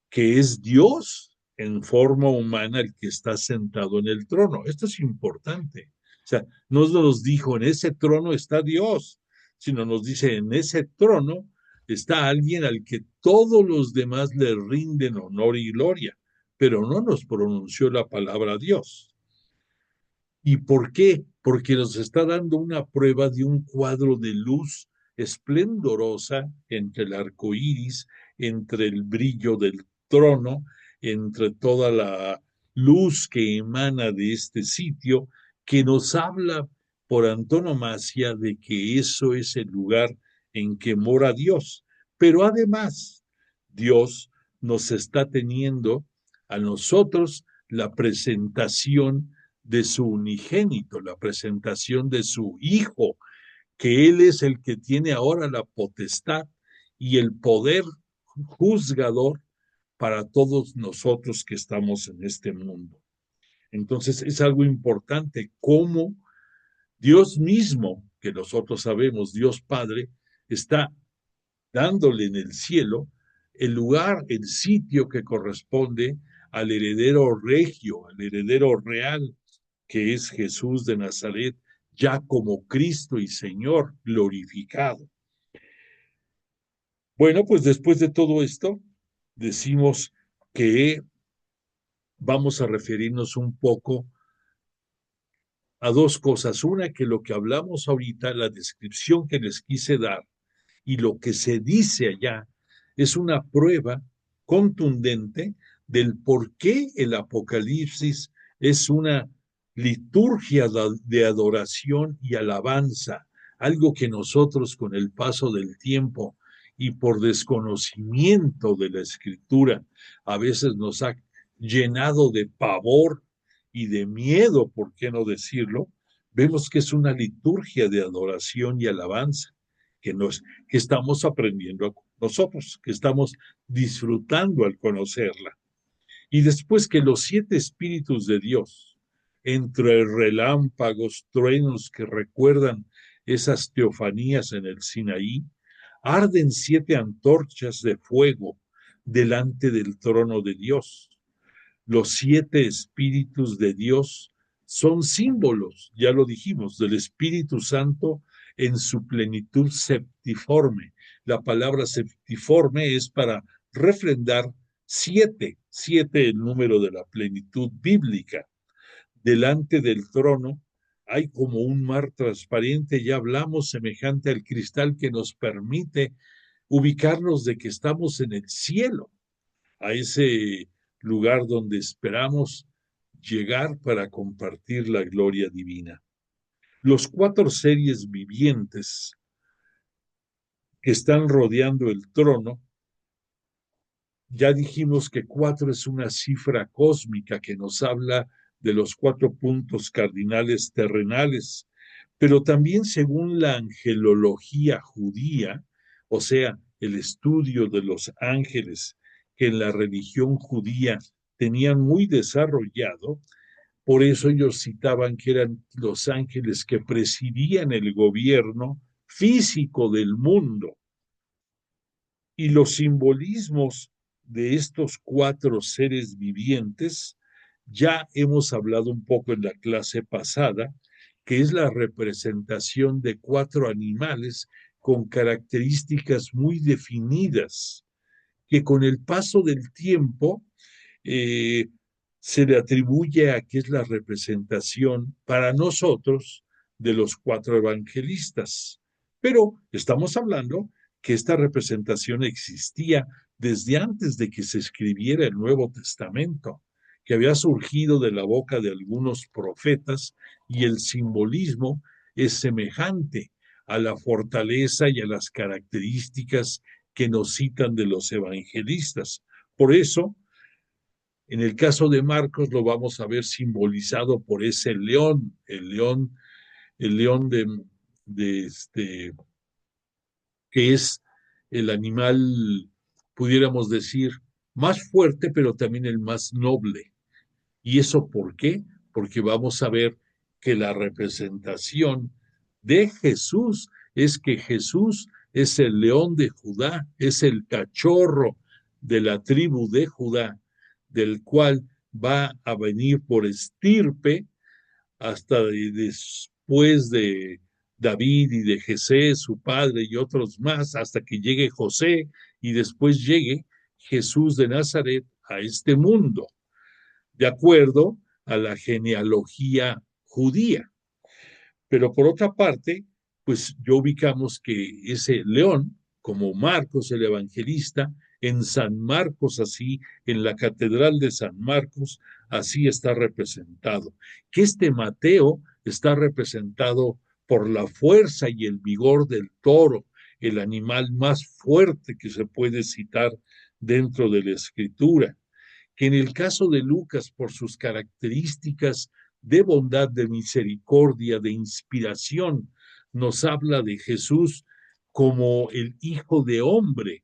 que es Dios en forma humana el que está sentado en el trono. Esto es importante. O sea, no nos dijo en ese trono está Dios, sino nos dice en ese trono está alguien al que todos los demás le rinden honor y gloria, pero no nos pronunció la palabra Dios. ¿Y por qué? Porque nos está dando una prueba de un cuadro de luz esplendorosa entre el arco iris, entre el brillo del trono, entre toda la luz que emana de este sitio, que nos habla por antonomasia de que eso es el lugar en que mora Dios. Pero además, Dios nos está teniendo a nosotros la presentación de su unigénito, la presentación de su Hijo, que Él es el que tiene ahora la potestad y el poder juzgador para todos nosotros que estamos en este mundo. Entonces es algo importante cómo Dios mismo, que nosotros sabemos, Dios Padre, está dándole en el cielo el lugar, el sitio que corresponde al heredero regio, al heredero real, que es Jesús de Nazaret, ya como Cristo y Señor glorificado. Bueno, pues después de todo esto, decimos que vamos a referirnos un poco a dos cosas. Una, que lo que hablamos ahorita, la descripción que les quise dar y lo que se dice allá, es una prueba contundente del por qué el Apocalipsis es una liturgia de adoración y alabanza, algo que nosotros con el paso del tiempo y por desconocimiento de la Escritura a veces nos ha llenado de pavor y de miedo, ¿por qué no decirlo? Vemos que es una liturgia de adoración y alabanza que estamos aprendiendo nosotros, que estamos disfrutando al conocerla. Y después que los 7 espíritus de Dios, entre relámpagos, truenos que recuerdan esas teofanías en el Sinaí, arden 7 antorchas de fuego delante del trono de Dios. Los 7 espíritus de Dios son símbolos, ya lo dijimos, del Espíritu Santo en su plenitud septiforme. La palabra septiforme es para refrendar 7, el número de la plenitud bíblica. Delante del trono hay como un mar transparente, ya hablamos, semejante al cristal, que nos permite ubicarnos de que estamos en el cielo, a ese lugar donde esperamos llegar para compartir la gloria divina. Los 4 seres vivientes que están rodeando el trono, ya dijimos que 4 es una cifra cósmica que nos habla de los 4 puntos cardinales terrenales, pero también según la angelología judía, o sea, el estudio de los ángeles que en la religión judía tenían muy desarrollado, por eso ellos citaban que eran los ángeles que presidían el gobierno físico del mundo. Y los simbolismos de estos 4 seres vivientes Ya hemos hablado un poco en la clase pasada, que es la representación de 4 animales con características muy definidas, que con el paso del tiempo eh, se le atribuye a que es la representación para nosotros de los 4 evangelistas. Pero estamos hablando que esta representación existía desde antes de que se escribiera el Nuevo Testamento, que había surgido de la boca de algunos profetas, y el simbolismo es semejante a la fortaleza y a las características que nos citan de los evangelistas. Por eso, en el caso de Marcos lo vamos a ver simbolizado por ese león, el león que es el animal, pudiéramos decir, más fuerte, pero también el más noble. ¿Y eso por qué? Porque vamos a ver que la representación de Jesús es que Jesús es el león de Judá, es el cachorro de la tribu de Judá, del cual va a venir por estirpe hasta después de David y de Jesé, su padre, y otros más, hasta que llegue José y después llegue Jesús de Nazaret a este mundo, de acuerdo a la genealogía judía. Pero por otra parte, pues ya ubicamos que ese león, como Marcos el evangelista, en San Marcos así, en la Catedral de San Marcos, así está representado. Que este Mateo está representado por la fuerza y el vigor del toro, el animal más fuerte que se puede citar dentro de la escritura. Que en el caso de Lucas, por sus características de bondad, de misericordia, de inspiración, nos habla de Jesús como el Hijo de Hombre,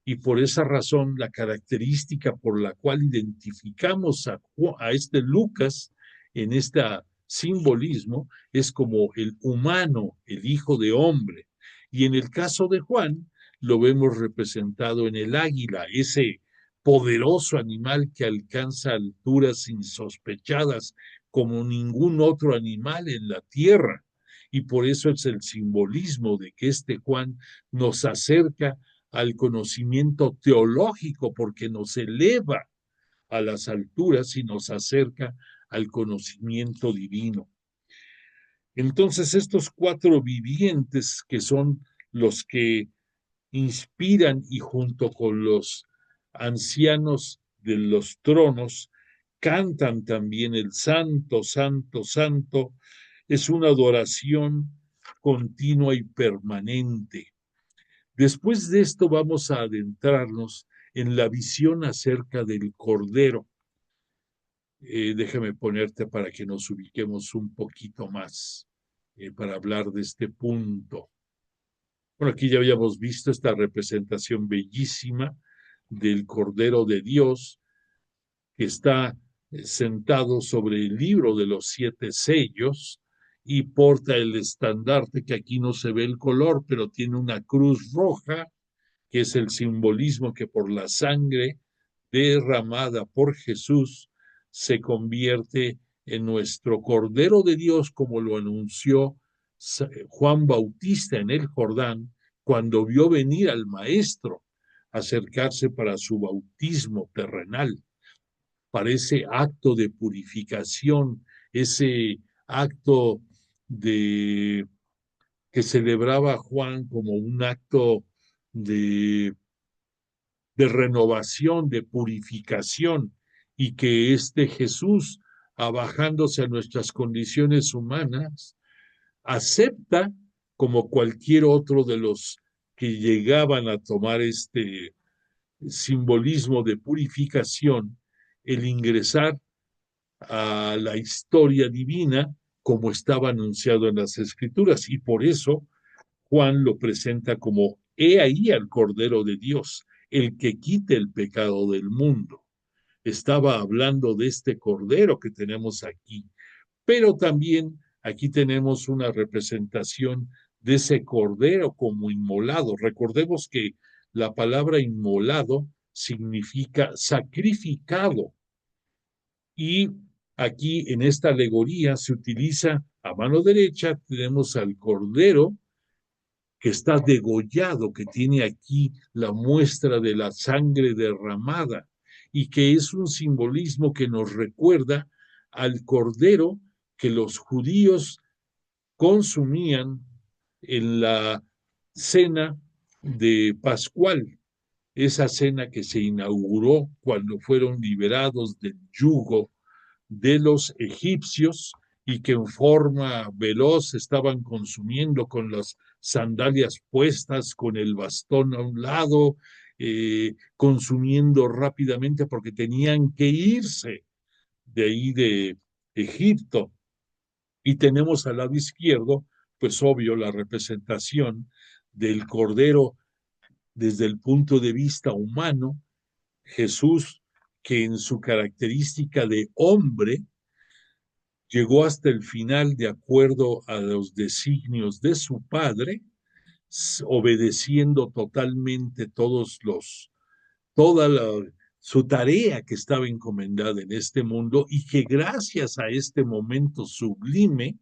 y por esa razón la característica por la cual identificamos a este Lucas en este simbolismo es como el humano, el Hijo de Hombre. Y en el caso de Juan lo vemos representado en el águila, ese poderoso animal que alcanza alturas insospechadas como ningún otro animal en la tierra. Y por eso es el simbolismo de que este Juan nos acerca al conocimiento teológico, porque nos eleva a las alturas y nos acerca al conocimiento divino. Entonces, estos 4 vivientes que son los que inspiran, y junto con los ancianos de los tronos cantan también el Santo, Santo, Santo, es una adoración continua y permanente. Después de esto vamos a adentrarnos en la visión acerca del Cordero. Déjame ponerte para que nos ubiquemos un poquito más para hablar de este punto. Bueno, aquí ya habíamos visto esta representación bellísima del Cordero de Dios, que está sentado sobre el libro de los 7 sellos y porta el estandarte, que aquí no se ve el color, pero tiene una cruz roja, que es el simbolismo que por la sangre derramada por Jesús se convierte en nuestro Cordero de Dios, como lo anunció Juan Bautista en el Jordán, cuando vio venir al Maestro acercarse para su bautismo terrenal, para ese acto de purificación, ese acto de que celebraba Juan como un acto de, de renovación, de purificación, y que este Jesús, abajándose a nuestras condiciones humanas, acepta, como cualquier otro de los que llegaban a tomar este simbolismo de purificación, el ingresar a la historia divina como estaba anunciado en las Escrituras. Y por eso Juan lo presenta como: he ahí al Cordero de Dios, el que quite el pecado del mundo. Estaba hablando de este Cordero que tenemos aquí, pero también aquí tenemos una representación de ese Cordero como inmolado. Recordemos que la palabra inmolado significa sacrificado, Y aquí en esta alegoría se utiliza a mano derecha, tenemos al cordero que está degollado, que tiene aquí la muestra de la sangre derramada y que es un simbolismo que nos recuerda al cordero que los judíos consumían en la cena de Pascual, esa cena que se inauguró cuando fueron liberados del yugo de los egipcios y que en forma veloz estaban consumiendo con las sandalias puestas, con el bastón a un lado, consumiendo rápidamente porque tenían que irse de ahí de Egipto. Y tenemos al lado izquierdo, pues obvio, la representación del Cordero desde el punto de vista humano, Jesús, que en su característica de hombre, llegó hasta el final de acuerdo a los designios de su padre, obedeciendo totalmente toda su tarea que estaba encomendada en este mundo y que gracias a este momento sublime,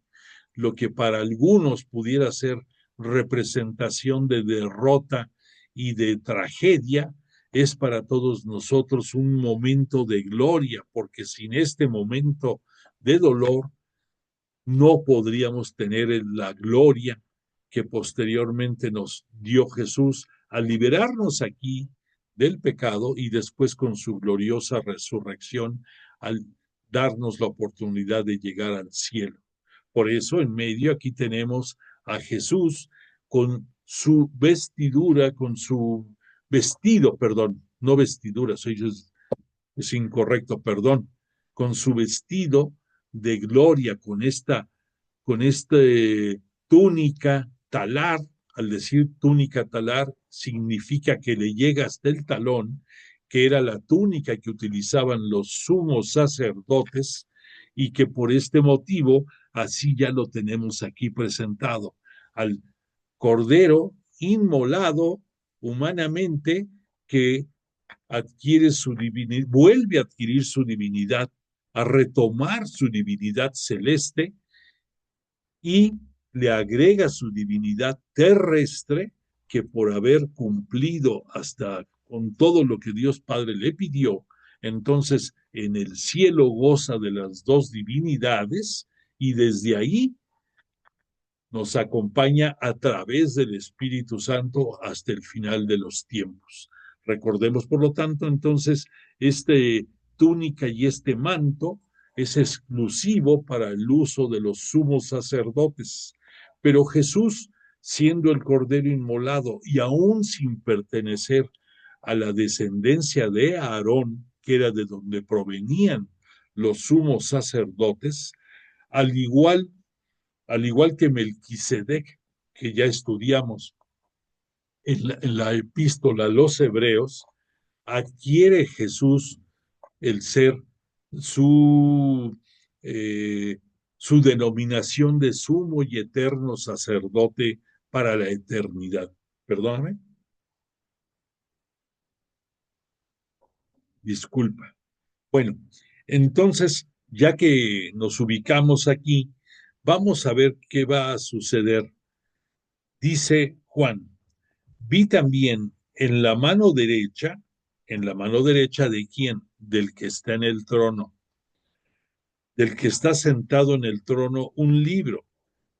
lo que para algunos pudiera ser representación de derrota y de tragedia, es para todos nosotros un momento de gloria, porque sin este momento de dolor no podríamos tener la gloria que posteriormente nos dio Jesús al liberarnos aquí del pecado y después con su gloriosa resurrección al darnos la oportunidad de llegar al cielo. Por eso en medio aquí tenemos a Jesús con su vestidura, con su vestido, perdón, no vestidura, es incorrecto, perdón, con su vestido de gloria, con este túnica talar. Al decir túnica talar, significa que le llega hasta el talón, que era la túnica que utilizaban los sumos sacerdotes y que por este motivo, así ya lo tenemos aquí presentado, al cordero inmolado humanamente que adquiere su divinidad, vuelve a adquirir su divinidad, a retomar su divinidad celeste y le agrega su divinidad terrestre que por haber cumplido hasta con todo lo que Dios Padre le pidió, entonces en el cielo goza de las dos divinidades y desde ahí nos acompaña a través del Espíritu Santo hasta el final de los tiempos. Recordemos, por lo tanto, entonces, este túnica y este manto es exclusivo para el uso de los sumos sacerdotes. Pero Jesús, siendo el Cordero inmolado y aún sin pertenecer a la descendencia de Aarón, que era de donde provenían los sumos sacerdotes, al igual que Melquisedec, que ya estudiamos en la epístola a los Hebreos, adquiere Jesús el ser su, su denominación de sumo y eterno sacerdote para la eternidad. Perdóname. Disculpa. Bueno, entonces, ya que nos ubicamos aquí, vamos a ver qué va a suceder. Dice Juan, vi también en la mano derecha de quién, del que está en el trono, del que está sentado en el trono, un libro,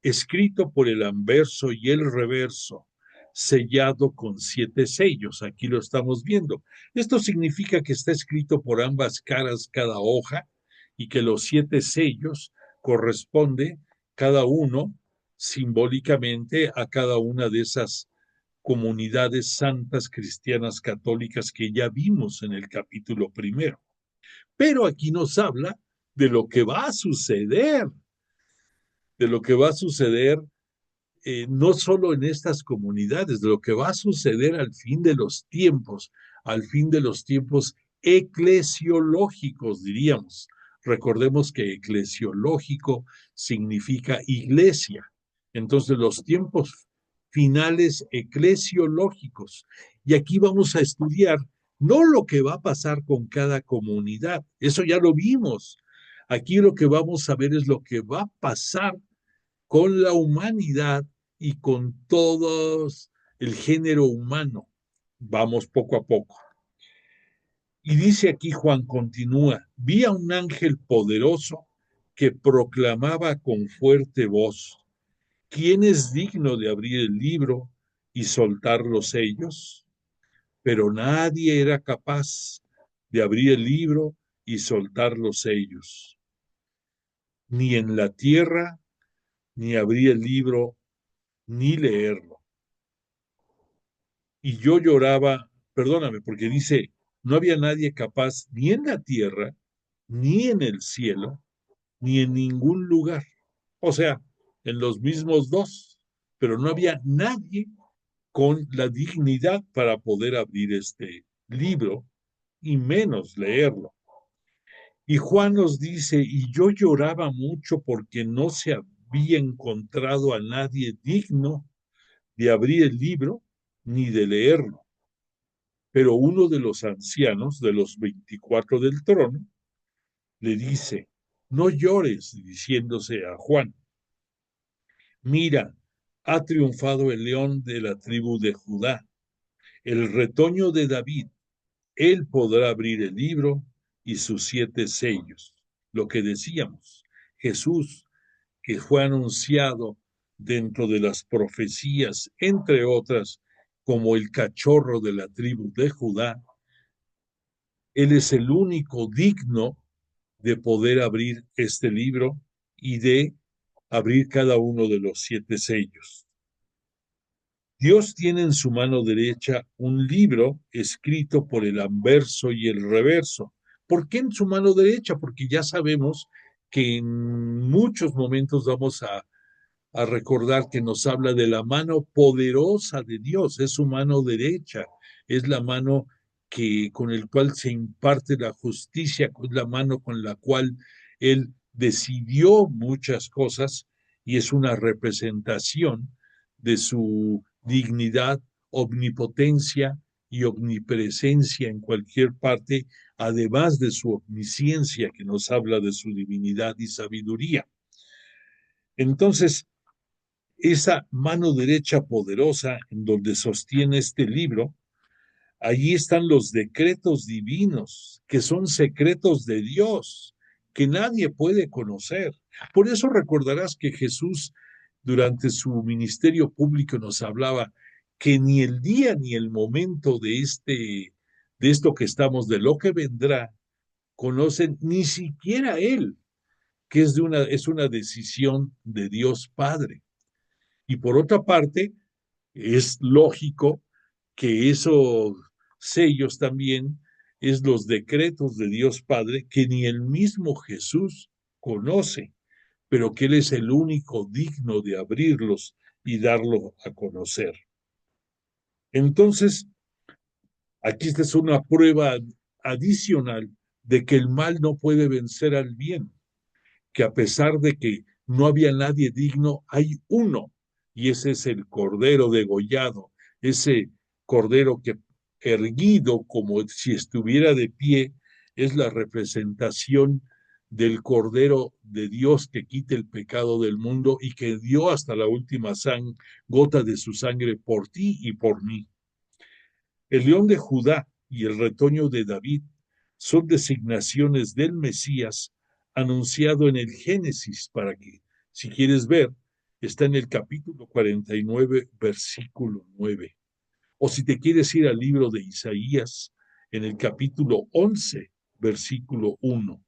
escrito por el anverso y el reverso, sellado con 7 sellos. Aquí lo estamos viendo. Esto significa que está escrito por ambas caras cada hoja y que los 7 sellos corresponde cada uno simbólicamente a cada una de esas comunidades santas cristianas católicas que ya vimos en el capítulo primero. Pero aquí nos habla de lo que va a suceder, de lo que va a suceder no solo en estas comunidades, de lo que va a suceder al fin de los tiempos eclesiológicos, diríamos. Recordemos que eclesiológico significa iglesia. Entonces, los tiempos finales eclesiológicos. Y aquí vamos a estudiar no lo que va a pasar con cada comunidad, eso ya lo vimos. Aquí lo que vamos a ver es lo que va a pasar con la humanidad y con todos el género humano. Vamos poco a poco. Y dice aquí Juan, continúa, vi a un ángel poderoso que proclamaba con fuerte voz, ¿quién es digno de abrir el libro y soltar los sellos? Pero nadie era capaz de abrir el libro y soltar los sellos, ni en la tierra, ni abrir el libro, ni leerlo. Y yo lloraba, perdóname, porque dice, no había nadie capaz ni en la tierra, ni en el cielo, ni en ningún lugar. O sea, en los mismos dos, pero no había nadie con la dignidad para poder abrir este libro y menos leerlo. Y Juan nos dice, y yo lloraba mucho porque no se había encontrado a nadie digno de abrir el libro ni de leerlo. Pero uno de los ancianos, de los 24 del trono, le dice, no llores, diciéndose a Juan, mira, ha triunfado el león de la tribu de Judá, el retoño de David. Él podrá abrir el libro y sus 7 sellos. Lo que decíamos, Jesús, que fue anunciado dentro de las profecías, entre otras, como el cachorro de la tribu de Judá, Él es el único digno de poder abrir este libro y de abrir cada uno de los 7 sellos. Dios tiene en su mano derecha un libro escrito por el anverso y el reverso. ¿Por qué en su mano derecha? Porque ya sabemos que en muchos momentos vamos a recordar que nos habla de la mano poderosa de Dios, es su mano derecha, es la mano que con el cual se imparte la justicia, es la mano con la cual Él decidió muchas cosas y es una representación de su dignidad, omnipotencia y omnipresencia en cualquier parte, además de su omnisciencia que nos habla de su divinidad y sabiduría. Entonces, esa mano derecha poderosa en donde sostiene este libro, allí están los decretos divinos, que son secretos de Dios, que nadie puede conocer. Por eso recordarás que Jesús, durante su ministerio público, nos hablaba que ni el día ni el momento de esto que estamos, de lo que vendrá, conocen ni siquiera Él, que es una decisión de Dios Padre. Y por otra parte, es lógico que esos sellos también es los decretos de Dios Padre que ni el mismo Jesús conoce, pero que Él es el único digno de abrirlos y darlo a conocer. Entonces, aquí esta es una prueba adicional de que el mal no puede vencer al bien, que a pesar de que no había nadie digno, hay uno, y ese es el cordero degollado, ese cordero que erguido como si estuviera de pie, es la representación del cordero de Dios que quita el pecado del mundo y que dio hasta la última gota de su sangre por ti y por mí. El león de Judá y el retoño de David son designaciones del Mesías anunciado en el Génesis, para que, si quieres ver, está en el capítulo 49, versículo 9. O si te quieres ir al libro de Isaías, en el capítulo 11, versículo 1.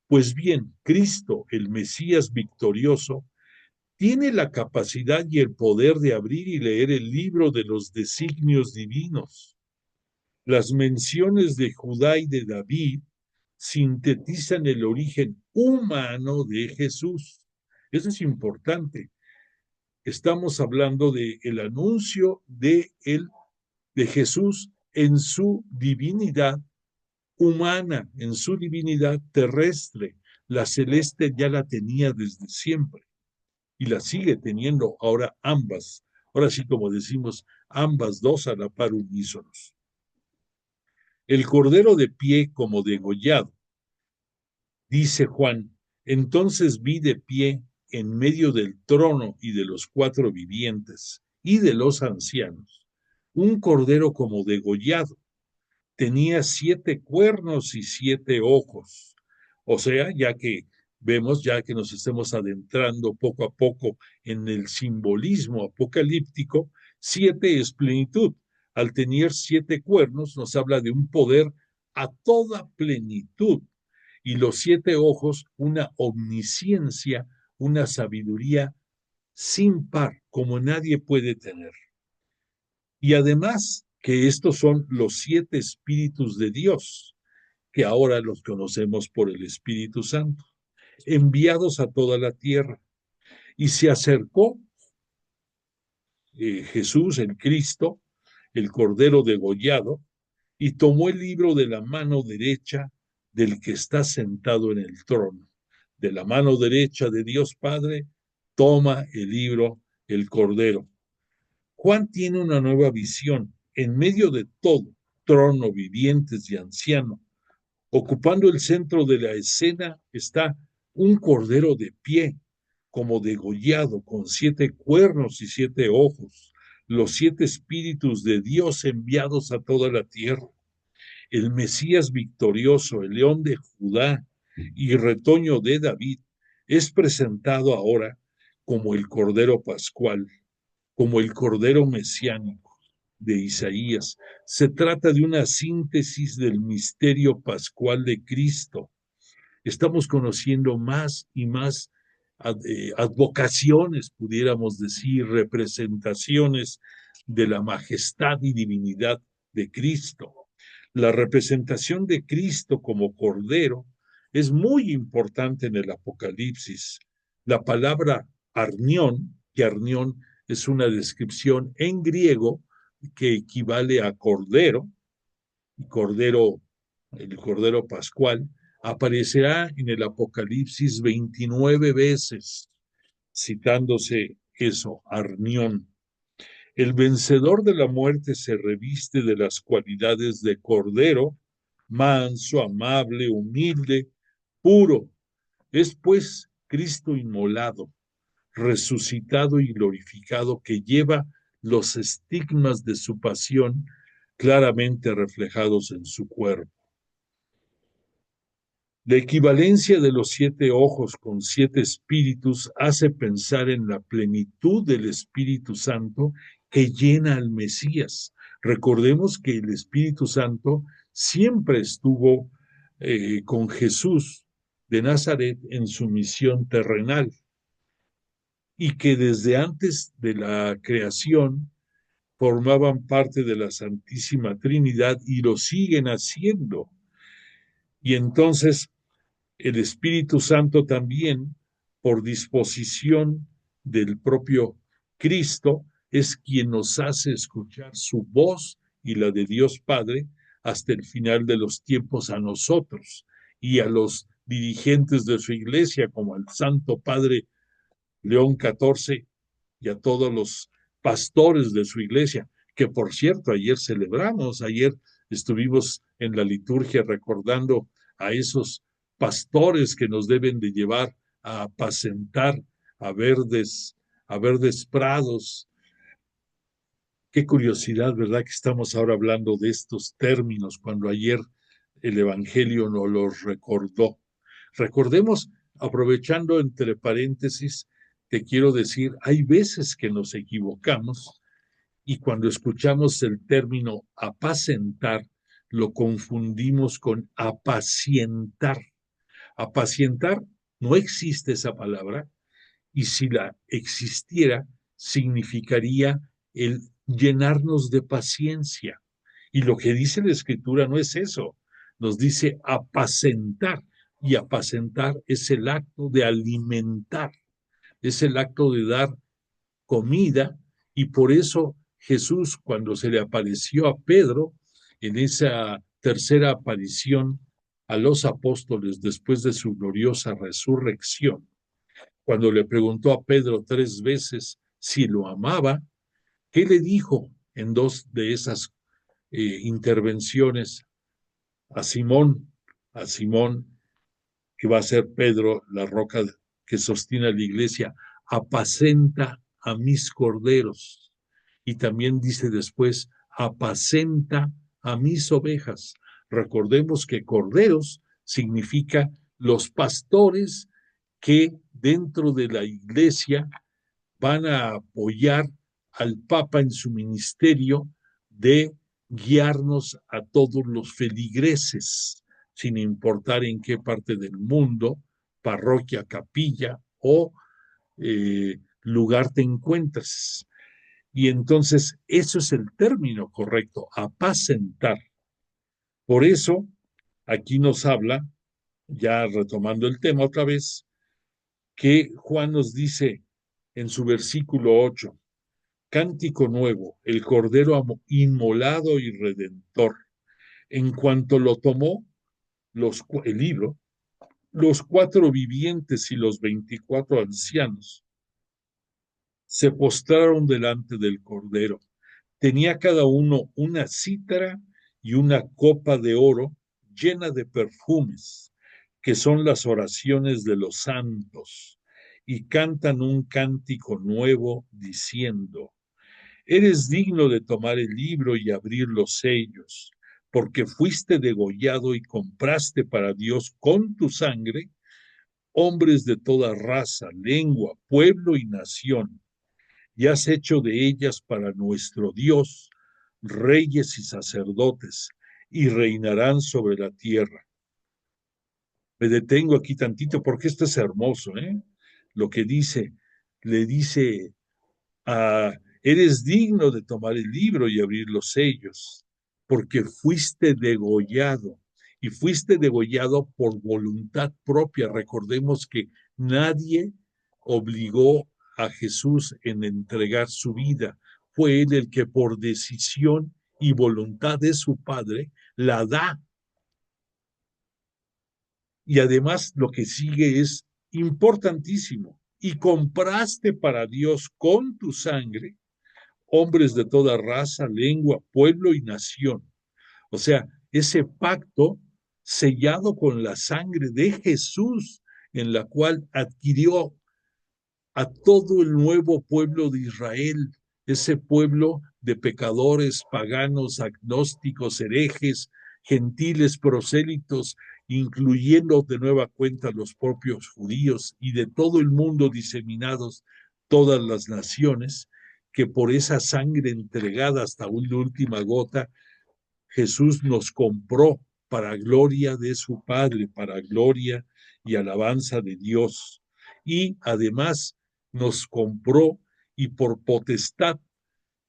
Pues bien, Cristo, el Mesías victorioso, tiene la capacidad y el poder de abrir y leer el libro de los designios divinos. Las menciones de Judá y de David sintetizan el origen humano de Jesús. Eso es importante. Estamos hablando del anuncio de Jesús en su divinidad humana, en su divinidad terrestre. La celeste ya la tenía desde siempre y la sigue teniendo ahora ambas. Ahora sí, como decimos, ambas dos a la par unísonos. El cordero de pie como degollado Dice Juan, entonces vi de pie en medio del trono y de los cuatro vivientes y de los ancianos un cordero como degollado. Tenía 7 cuernos y 7 ojos. O sea, ya que vemos, ya que nos estemos adentrando poco a poco en el simbolismo apocalíptico, 7 es plenitud. Al tener 7 cuernos nos habla de un poder a toda plenitud, y los 7 ojos, una omnisciencia, una sabiduría sin par, como nadie puede tener. Y además que estos son los 7 espíritus de Dios, que ahora los conocemos por el Espíritu Santo, enviados a toda la tierra. Y se acercó Jesús, el Cristo, el Cordero degollado, y tomó el libro de la mano derecha del que está sentado en el trono. De la mano derecha de Dios Padre, toma el libro el Cordero. Juan tiene una nueva visión. En medio de todo, trono, vivientes y anciano, ocupando el centro de la escena, está un cordero de pie, como degollado, con 7 cuernos y 7 ojos, los 7 espíritus de Dios enviados a toda la tierra. El Mesías victorioso, el león de Judá y retoño de David, es presentado ahora como el Cordero Pascual, como el Cordero Mesiánico de Isaías. Se trata de una síntesis del misterio pascual de Cristo. Estamos conociendo más y más advocaciones, pudiéramos decir, representaciones de la majestad y divinidad de Cristo. La representación de Cristo como Cordero es muy importante en el Apocalipsis. La palabra arnión, que arnión es una descripción en griego que equivale a cordero, y cordero, el cordero pascual, aparecerá en el Apocalipsis 29 veces, citándose eso, arnión. El vencedor de la muerte se reviste de las cualidades de cordero, manso, amable, humilde, puro. Es pues Cristo inmolado, resucitado y glorificado, que lleva los estigmas de su pasión claramente reflejados en su cuerpo. La equivalencia de los 7 ojos con 7 espíritus hace pensar en la plenitud del Espíritu Santo que llena al Mesías. Recordemos que el Espíritu Santo siempre estuvo con Jesús de Nazaret en su misión terrenal, y que desde antes de la creación formaban parte de la Santísima Trinidad y lo siguen haciendo. Y entonces el Espíritu Santo también, por disposición del propio Cristo, es quien nos hace escuchar su voz y la de Dios Padre hasta el final de los tiempos a nosotros y a los dirigentes de su iglesia, como al Santo Padre León XIV, y a todos los pastores de su iglesia, que por cierto ayer celebramos, ayer estuvimos en la liturgia recordando a esos pastores que nos deben de llevar a apacentar a verdes prados. Qué curiosidad, ¿verdad? Que estamos ahora hablando de estos términos cuando ayer el Evangelio nos los recordó. Recordemos, aprovechando entre paréntesis, te quiero decir, hay veces que nos equivocamos y cuando escuchamos el término apacentar, lo confundimos con apacientar. Apacientar, no existe esa palabra, y si la existiera, significaría el llenarnos de paciencia. Y lo que dice la Escritura no es eso, nos dice apacentar, y apacentar es el acto de alimentar, es el acto de dar comida, y por eso Jesús, cuando se le apareció a Pedro, en esa tercera aparición a los apóstoles después de su gloriosa resurrección, cuando le preguntó a Pedro 3 veces si lo amaba, ¿qué le dijo en 2 de esas intervenciones a Simón? A Simón, que va a ser Pedro, la roca que sostiene a la iglesia, apacenta a mis corderos. Y también dice después, apacenta a mis ovejas. Recordemos que corderos significa los pastores que dentro de la iglesia van a apoyar al Papa en su ministerio de guiarnos a todos los feligreses, sin importar en qué parte del mundo, parroquia, capilla o lugar te encuentres. Y entonces eso es el término correcto, apacentar. Por eso, aquí nos habla, ya retomando el tema otra vez, que Juan nos dice en su versículo 8, cántico nuevo, el Cordero inmolado y redentor. En cuanto lo tomó el libro, los 4 vivientes y los 24 ancianos se postraron delante del Cordero. Tenía cada uno una cítara y una copa de oro llena de perfumes, que son las oraciones de los santos, y cantan un cántico nuevo diciendo, eres digno de tomar el libro y abrir los sellos, porque fuiste degollado y compraste para Dios con tu sangre hombres de toda raza, lengua, pueblo y nación, y has hecho de ellas para nuestro Dios reyes y sacerdotes, y reinarán sobre la tierra. Me detengo aquí tantito porque esto es hermoso, ¿eh? Lo que dice, le dice a, eres digno de tomar el libro y abrir los sellos, porque fuiste degollado, y fuiste degollado por voluntad propia. Recordemos que nadie obligó a Jesús en entregar su vida. Fue él el que por decisión y voluntad de su Padre la da. Y además lo que sigue es importantísimo. Y compraste para Dios con tu sangre hombres de toda raza, lengua, pueblo y nación. O sea, ese pacto sellado con la sangre de Jesús, en la cual adquirió a todo el nuevo pueblo de Israel, ese pueblo de pecadores, paganos, agnósticos, herejes, gentiles, prosélitos, incluyendo de nueva cuenta los propios judíos y de todo el mundo diseminados, todas las naciones, que por esa sangre entregada hasta una última gota, Jesús nos compró para gloria de su Padre, para gloria y alabanza de Dios. Y además nos compró y por potestad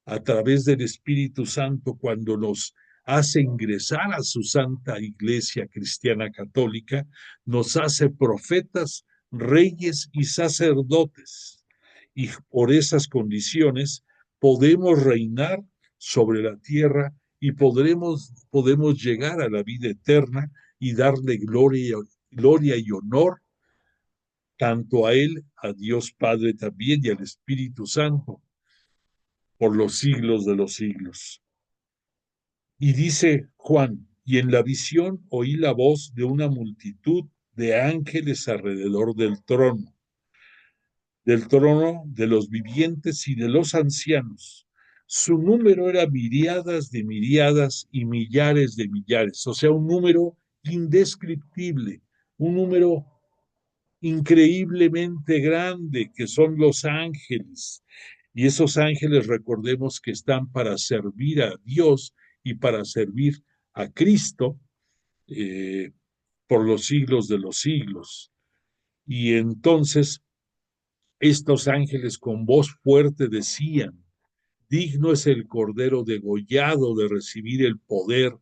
a través del Espíritu Santo cuando nos hace ingresar a su santa iglesia cristiana católica, nos hace profetas, reyes y sacerdotes. Y por esas condiciones podemos reinar sobre la tierra y podemos llegar a la vida eterna y darle gloria y honor tanto a Él, a Dios Padre también y al Espíritu Santo, por los siglos de los siglos. Y dice Juan, y en la visión oí la voz de una multitud de ángeles alrededor del trono de los vivientes y de los ancianos. Su número era miríadas de miríadas y millares de millares, o sea, un número indescriptible, un número increíblemente grande, que son los ángeles. Y esos ángeles, recordemos que están para servir a Dios y para servir a Cristo por los siglos de los siglos. Y entonces estos ángeles con voz fuerte decían, digno es el Cordero degollado de recibir el poder,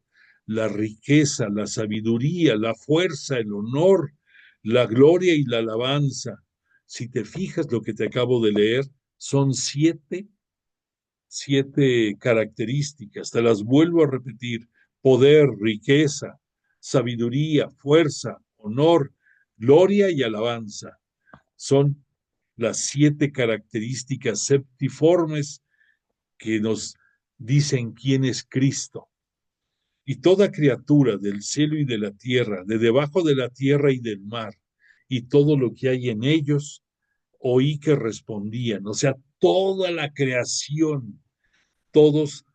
la riqueza, la sabiduría, la fuerza, el honor, la gloria y la alabanza. Si te fijas lo que te acabo de leer, son siete características. Te las vuelvo a repetir. Poder, riqueza, sabiduría, fuerza, honor, gloria y alabanza. Son las 7 características septiformes que nos dicen quién es Cristo. Y toda criatura del cielo y de la tierra, de debajo de la tierra y del mar, y todo lo que hay en ellos. Oí que respondían, o sea, toda la creación, todos,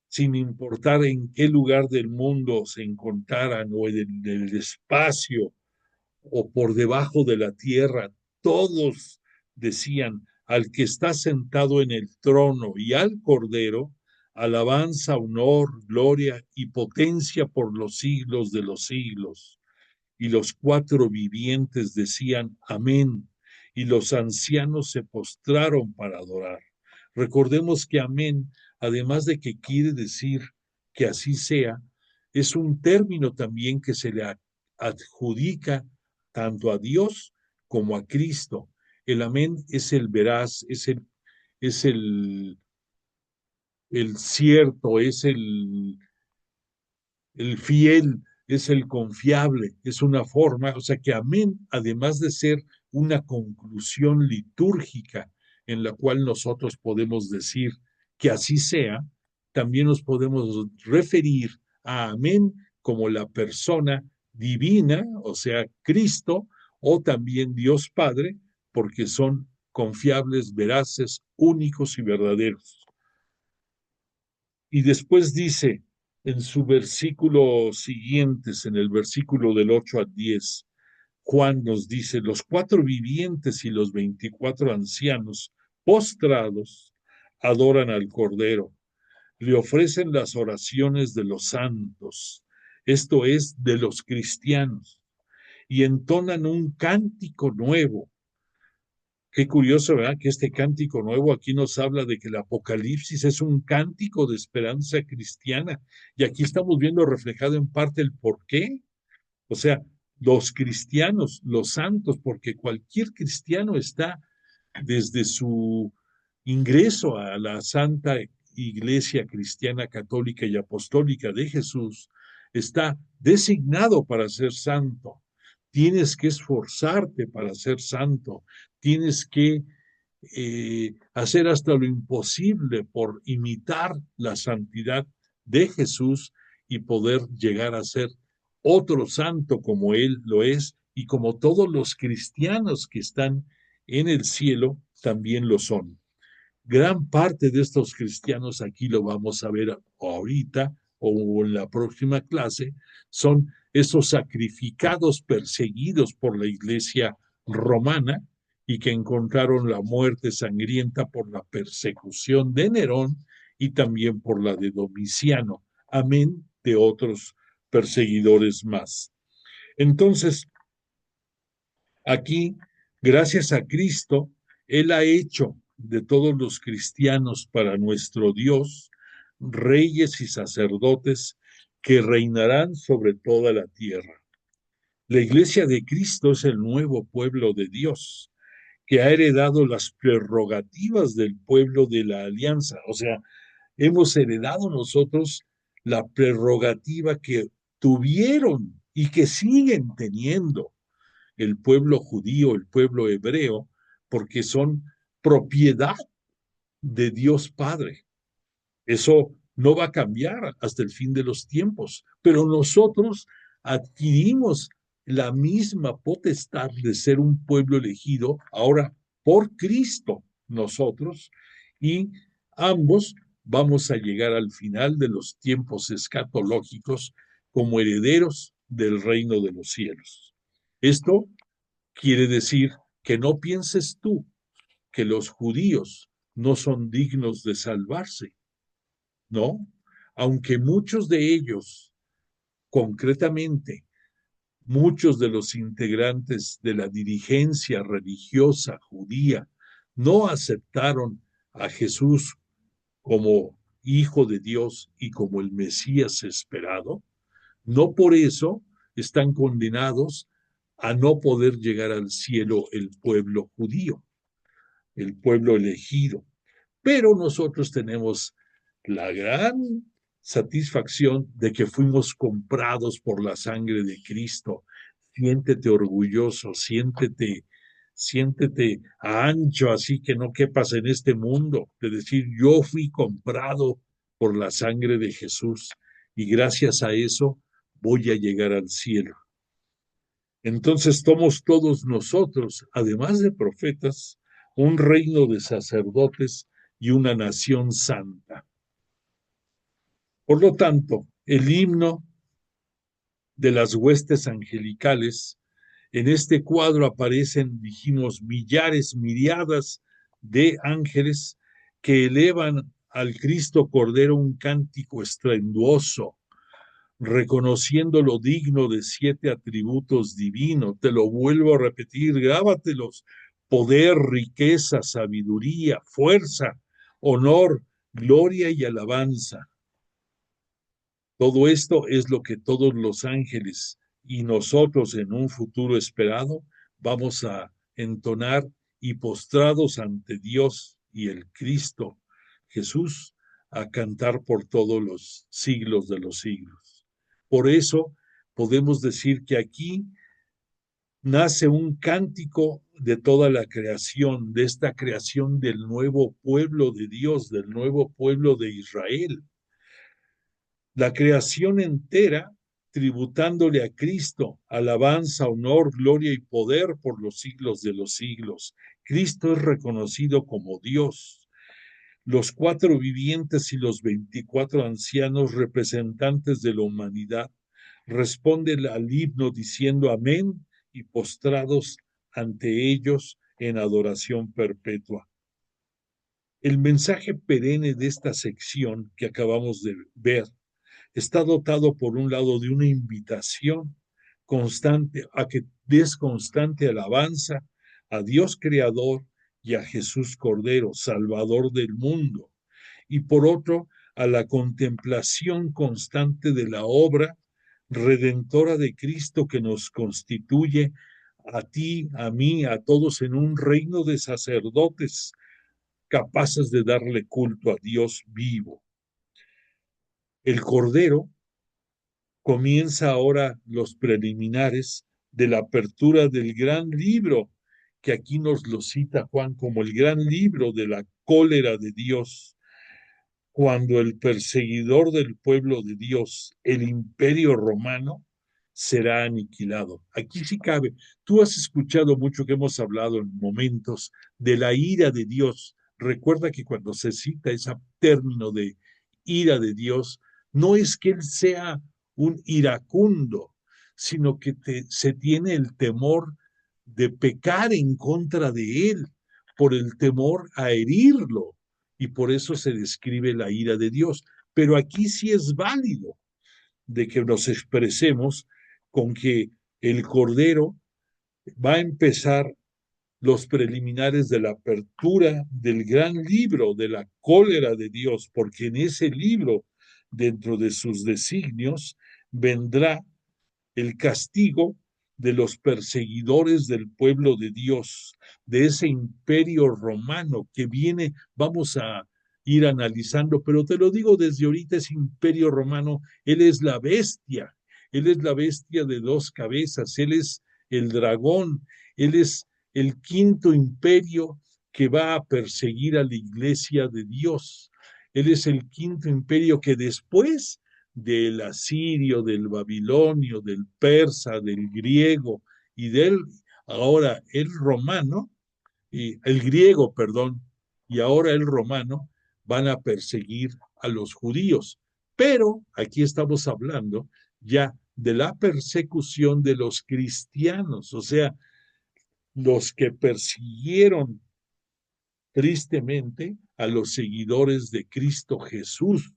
sin importar en qué lugar del mundo se encontraran o en el espacio o por debajo de la tierra, todos decían al que está sentado en el trono y al Cordero, alabanza, honor, gloria y potencia por los siglos de los siglos. Y los cuatro vivientes decían amén, y los ancianos se postraron para adorar. Recordemos que amén, además de que quiere decir que así sea, es un término también que se le adjudica tanto a Dios como a Cristo. El amén es el veraz, es el cierto, es el fiel, es el confiable, es una forma, o sea que amén, además de ser una conclusión litúrgica en la cual nosotros podemos decir que así sea, también nos podemos referir a amén como la persona divina, o sea, Cristo, o también Dios Padre, porque son confiables, veraces, únicos y verdaderos. Y después dice en su versículo siguientes, en el versículo del 8 al 10, Juan nos dice, los cuatro vivientes y los 24 ancianos postrados adoran al Cordero, le ofrecen las oraciones de los santos, esto es, de los cristianos, y entonan un cántico nuevo. Qué curioso, ¿verdad? Que este cántico nuevo aquí nos habla de que el Apocalipsis es un cántico de esperanza cristiana. Y aquí estamos viendo reflejado en parte el por qué. O sea, los cristianos, los santos, porque cualquier cristiano está desde su ingreso a la Santa Iglesia Cristiana Católica y Apostólica de Jesús, está designado para ser santo. Tienes que esforzarte para ser santo, tienes que hacer hasta lo imposible por imitar la santidad de Jesús y poder llegar a ser otro santo como Él lo es y como todos los cristianos que están en el cielo también lo son. Gran parte de estos cristianos, aquí lo vamos a ver ahorita o en la próxima clase, son esos sacrificados, perseguidos por la iglesia romana y que encontraron la muerte sangrienta por la persecución de Nerón y también por la de Domiciano, amén de otros perseguidores más. Entonces, aquí, gracias a Cristo, Él ha hecho de todos los cristianos para nuestro Dios reyes y sacerdotes que reinarán sobre toda la tierra. La iglesia de Cristo es el nuevo pueblo de Dios, que ha heredado las prerrogativas del pueblo de la alianza. O sea, hemos heredado nosotros la prerrogativa que tuvieron y que siguen teniendo el pueblo judío, el pueblo hebreo, porque son propiedad de Dios Padre. Eso no va a cambiar hasta el fin de los tiempos, pero nosotros adquirimos la misma potestad de ser un pueblo elegido ahora por Cristo nosotros, y ambos vamos a llegar al final de los tiempos escatológicos como herederos del reino de los cielos. Esto quiere decir que no pienses tú que los judíos no son dignos de salvarse, ¿no? Aunque muchos de ellos, concretamente, muchos de los integrantes de la dirigencia religiosa judía no aceptaron a Jesús como Hijo de Dios y como el Mesías esperado, no por eso están condenados a no poder llegar al cielo el pueblo judío, el pueblo elegido. Pero nosotros tenemos la gran satisfacción de que fuimos comprados por la sangre de Cristo. Siéntete orgulloso, siéntete ancho, así que no quepas en este mundo, de decir, yo fui comprado por la sangre de Jesús y gracias a eso voy a llegar al cielo. Entonces somos todos nosotros, además de profetas, un reino de sacerdotes y una nación santa. Por lo tanto, el himno de las huestes angelicales, en este cuadro aparecen, dijimos, millares, miriadas de ángeles que elevan al Cristo Cordero un cántico estruendoso, reconociendo lo digno de 7 atributos divinos. Te lo vuelvo a repetir, grábatelos: poder, riqueza, sabiduría, fuerza, honor, gloria y alabanza. Todo esto es lo que todos los ángeles y nosotros en un futuro esperado vamos a entonar y postrados ante Dios y el Cristo Jesús a cantar por todos los siglos de los siglos. Por eso podemos decir que aquí nace un cántico de toda la creación, de esta creación del nuevo pueblo de Dios, del nuevo pueblo de Israel. La creación entera tributándole a Cristo alabanza, honor, gloria y poder por los siglos de los siglos. Cristo es reconocido como Dios. Los 4 vivientes y los 24 ancianos representantes de la humanidad responden al himno diciendo amén y postrados ante ellos en adoración perpetua. El mensaje perenne de esta sección que acabamos de ver está dotado por un lado de una invitación constante a que des constante alabanza a Dios Creador y a Jesús Cordero, Salvador del mundo, y por otro a la contemplación constante de la obra redentora de Cristo que nos constituye a ti, a mí, a todos en un reino de sacerdotes capaces de darle culto a Dios vivo. El Cordero comienza ahora los preliminares de la apertura del gran libro, que aquí nos lo cita Juan como el gran libro de la cólera de Dios, cuando el perseguidor del pueblo de Dios, el imperio romano, será aniquilado. Aquí sí cabe. Tú has escuchado mucho que hemos hablado en momentos de la ira de Dios. Recuerda que cuando se cita ese término de ira de Dios, no es que Él sea un iracundo, sino que se tiene el temor de pecar en contra de Él, por el temor a herirlo, y por eso se describe la ira de Dios. Pero aquí sí es válido de que nos expresemos con que el Cordero va a empezar los preliminares de la apertura del gran libro de la cólera de Dios, porque en ese libro, dentro de sus designios, vendrá el castigo de los perseguidores del pueblo de Dios, de ese imperio romano que viene, vamos a ir analizando, pero te lo digo desde ahorita, ese imperio romano, él es la bestia de 2 cabezas, él es el dragón, él es el 5.º imperio que va a perseguir a la iglesia de Dios. Él es el 5.º imperio que después del asirio, del babilonio, del persa, del griego y del ahora el romano, el griego, perdón, y ahora el romano, van a perseguir a los judíos. Pero aquí estamos hablando ya de la persecución de los cristianos, o sea, los que persiguieron tristemente a los seguidores de Cristo Jesús,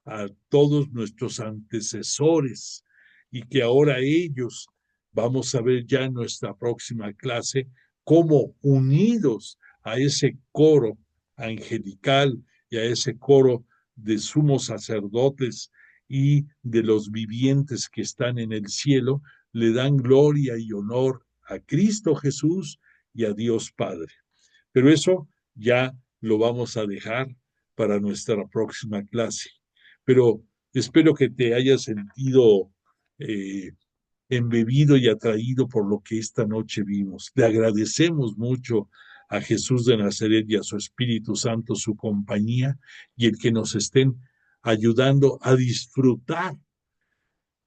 a todos nuestros antecesores, y que ahora ellos, vamos a ver ya en nuestra próxima clase, cómo unidos a ese coro angelical y a ese coro de sumos sacerdotes y de los vivientes que están en el cielo, le dan gloria y honor a Cristo Jesús y a Dios Padre. Pero eso ya lo vamos a dejar para nuestra próxima clase. Pero espero que te hayas sentido embebido y atraído por lo que esta noche vimos. Le agradecemos mucho a Jesús de Nazaret y a su Espíritu Santo su compañía y el que nos estén ayudando a disfrutar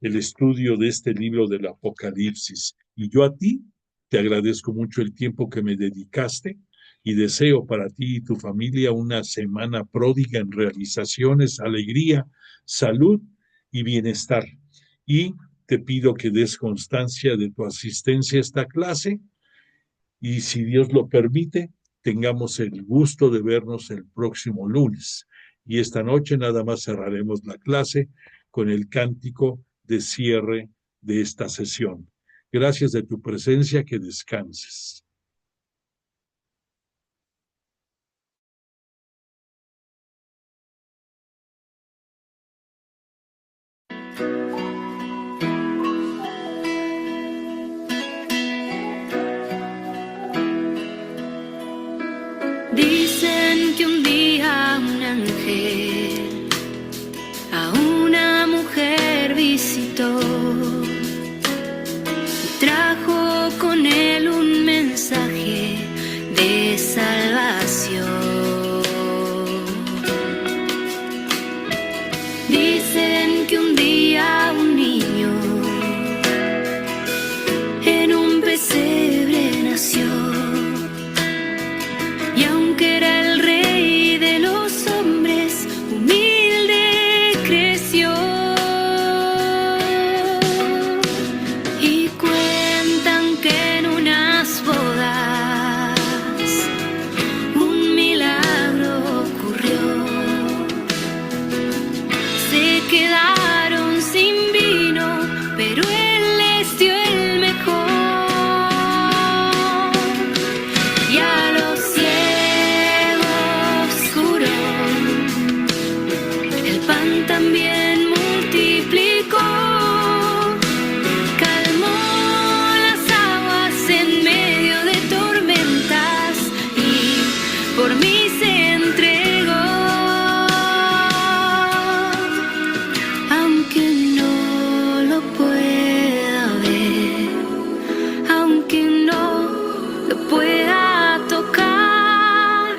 el estudio de este libro del Apocalipsis. Y yo a ti te agradezco mucho el tiempo que me dedicaste y deseo para ti y tu familia una semana pródiga en realizaciones, alegría, salud y bienestar. Y te pido que des constancia de tu asistencia a esta clase y si Dios lo permite, tengamos el gusto de vernos el próximo lunes. Y esta noche nada más cerraremos la clase con el cántico de cierre de esta sesión. Gracias de tu presencia, que descanses. Dicen que un día un ángel a una mujer visitó y trajo con él un mensaje de salvación. Dicen que un día un niño en un pesebre nació. Y aunque era el rey de los hombres, humilde creció. Y cuentan que en unas bodas un milagro ocurrió. Se quedaron sin vino, pero él les dio el mejor. Y a los pan también multiplicó, calmó las aguas en medio de tormentas y por mí se entregó. Aunque no lo pueda ver, aunque no lo pueda tocar,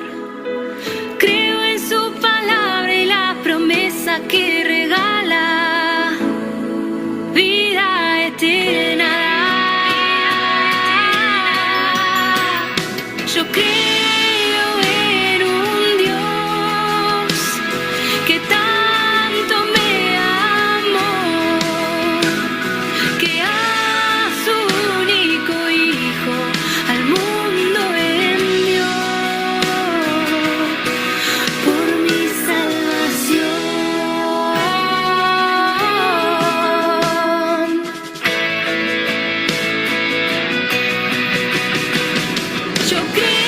creo en su palabra y la promesa que regala vida eterna. Yo creo en un Dios que tanto me amó, que a su único Hijo al mundo envió por mi salvación. Yo creo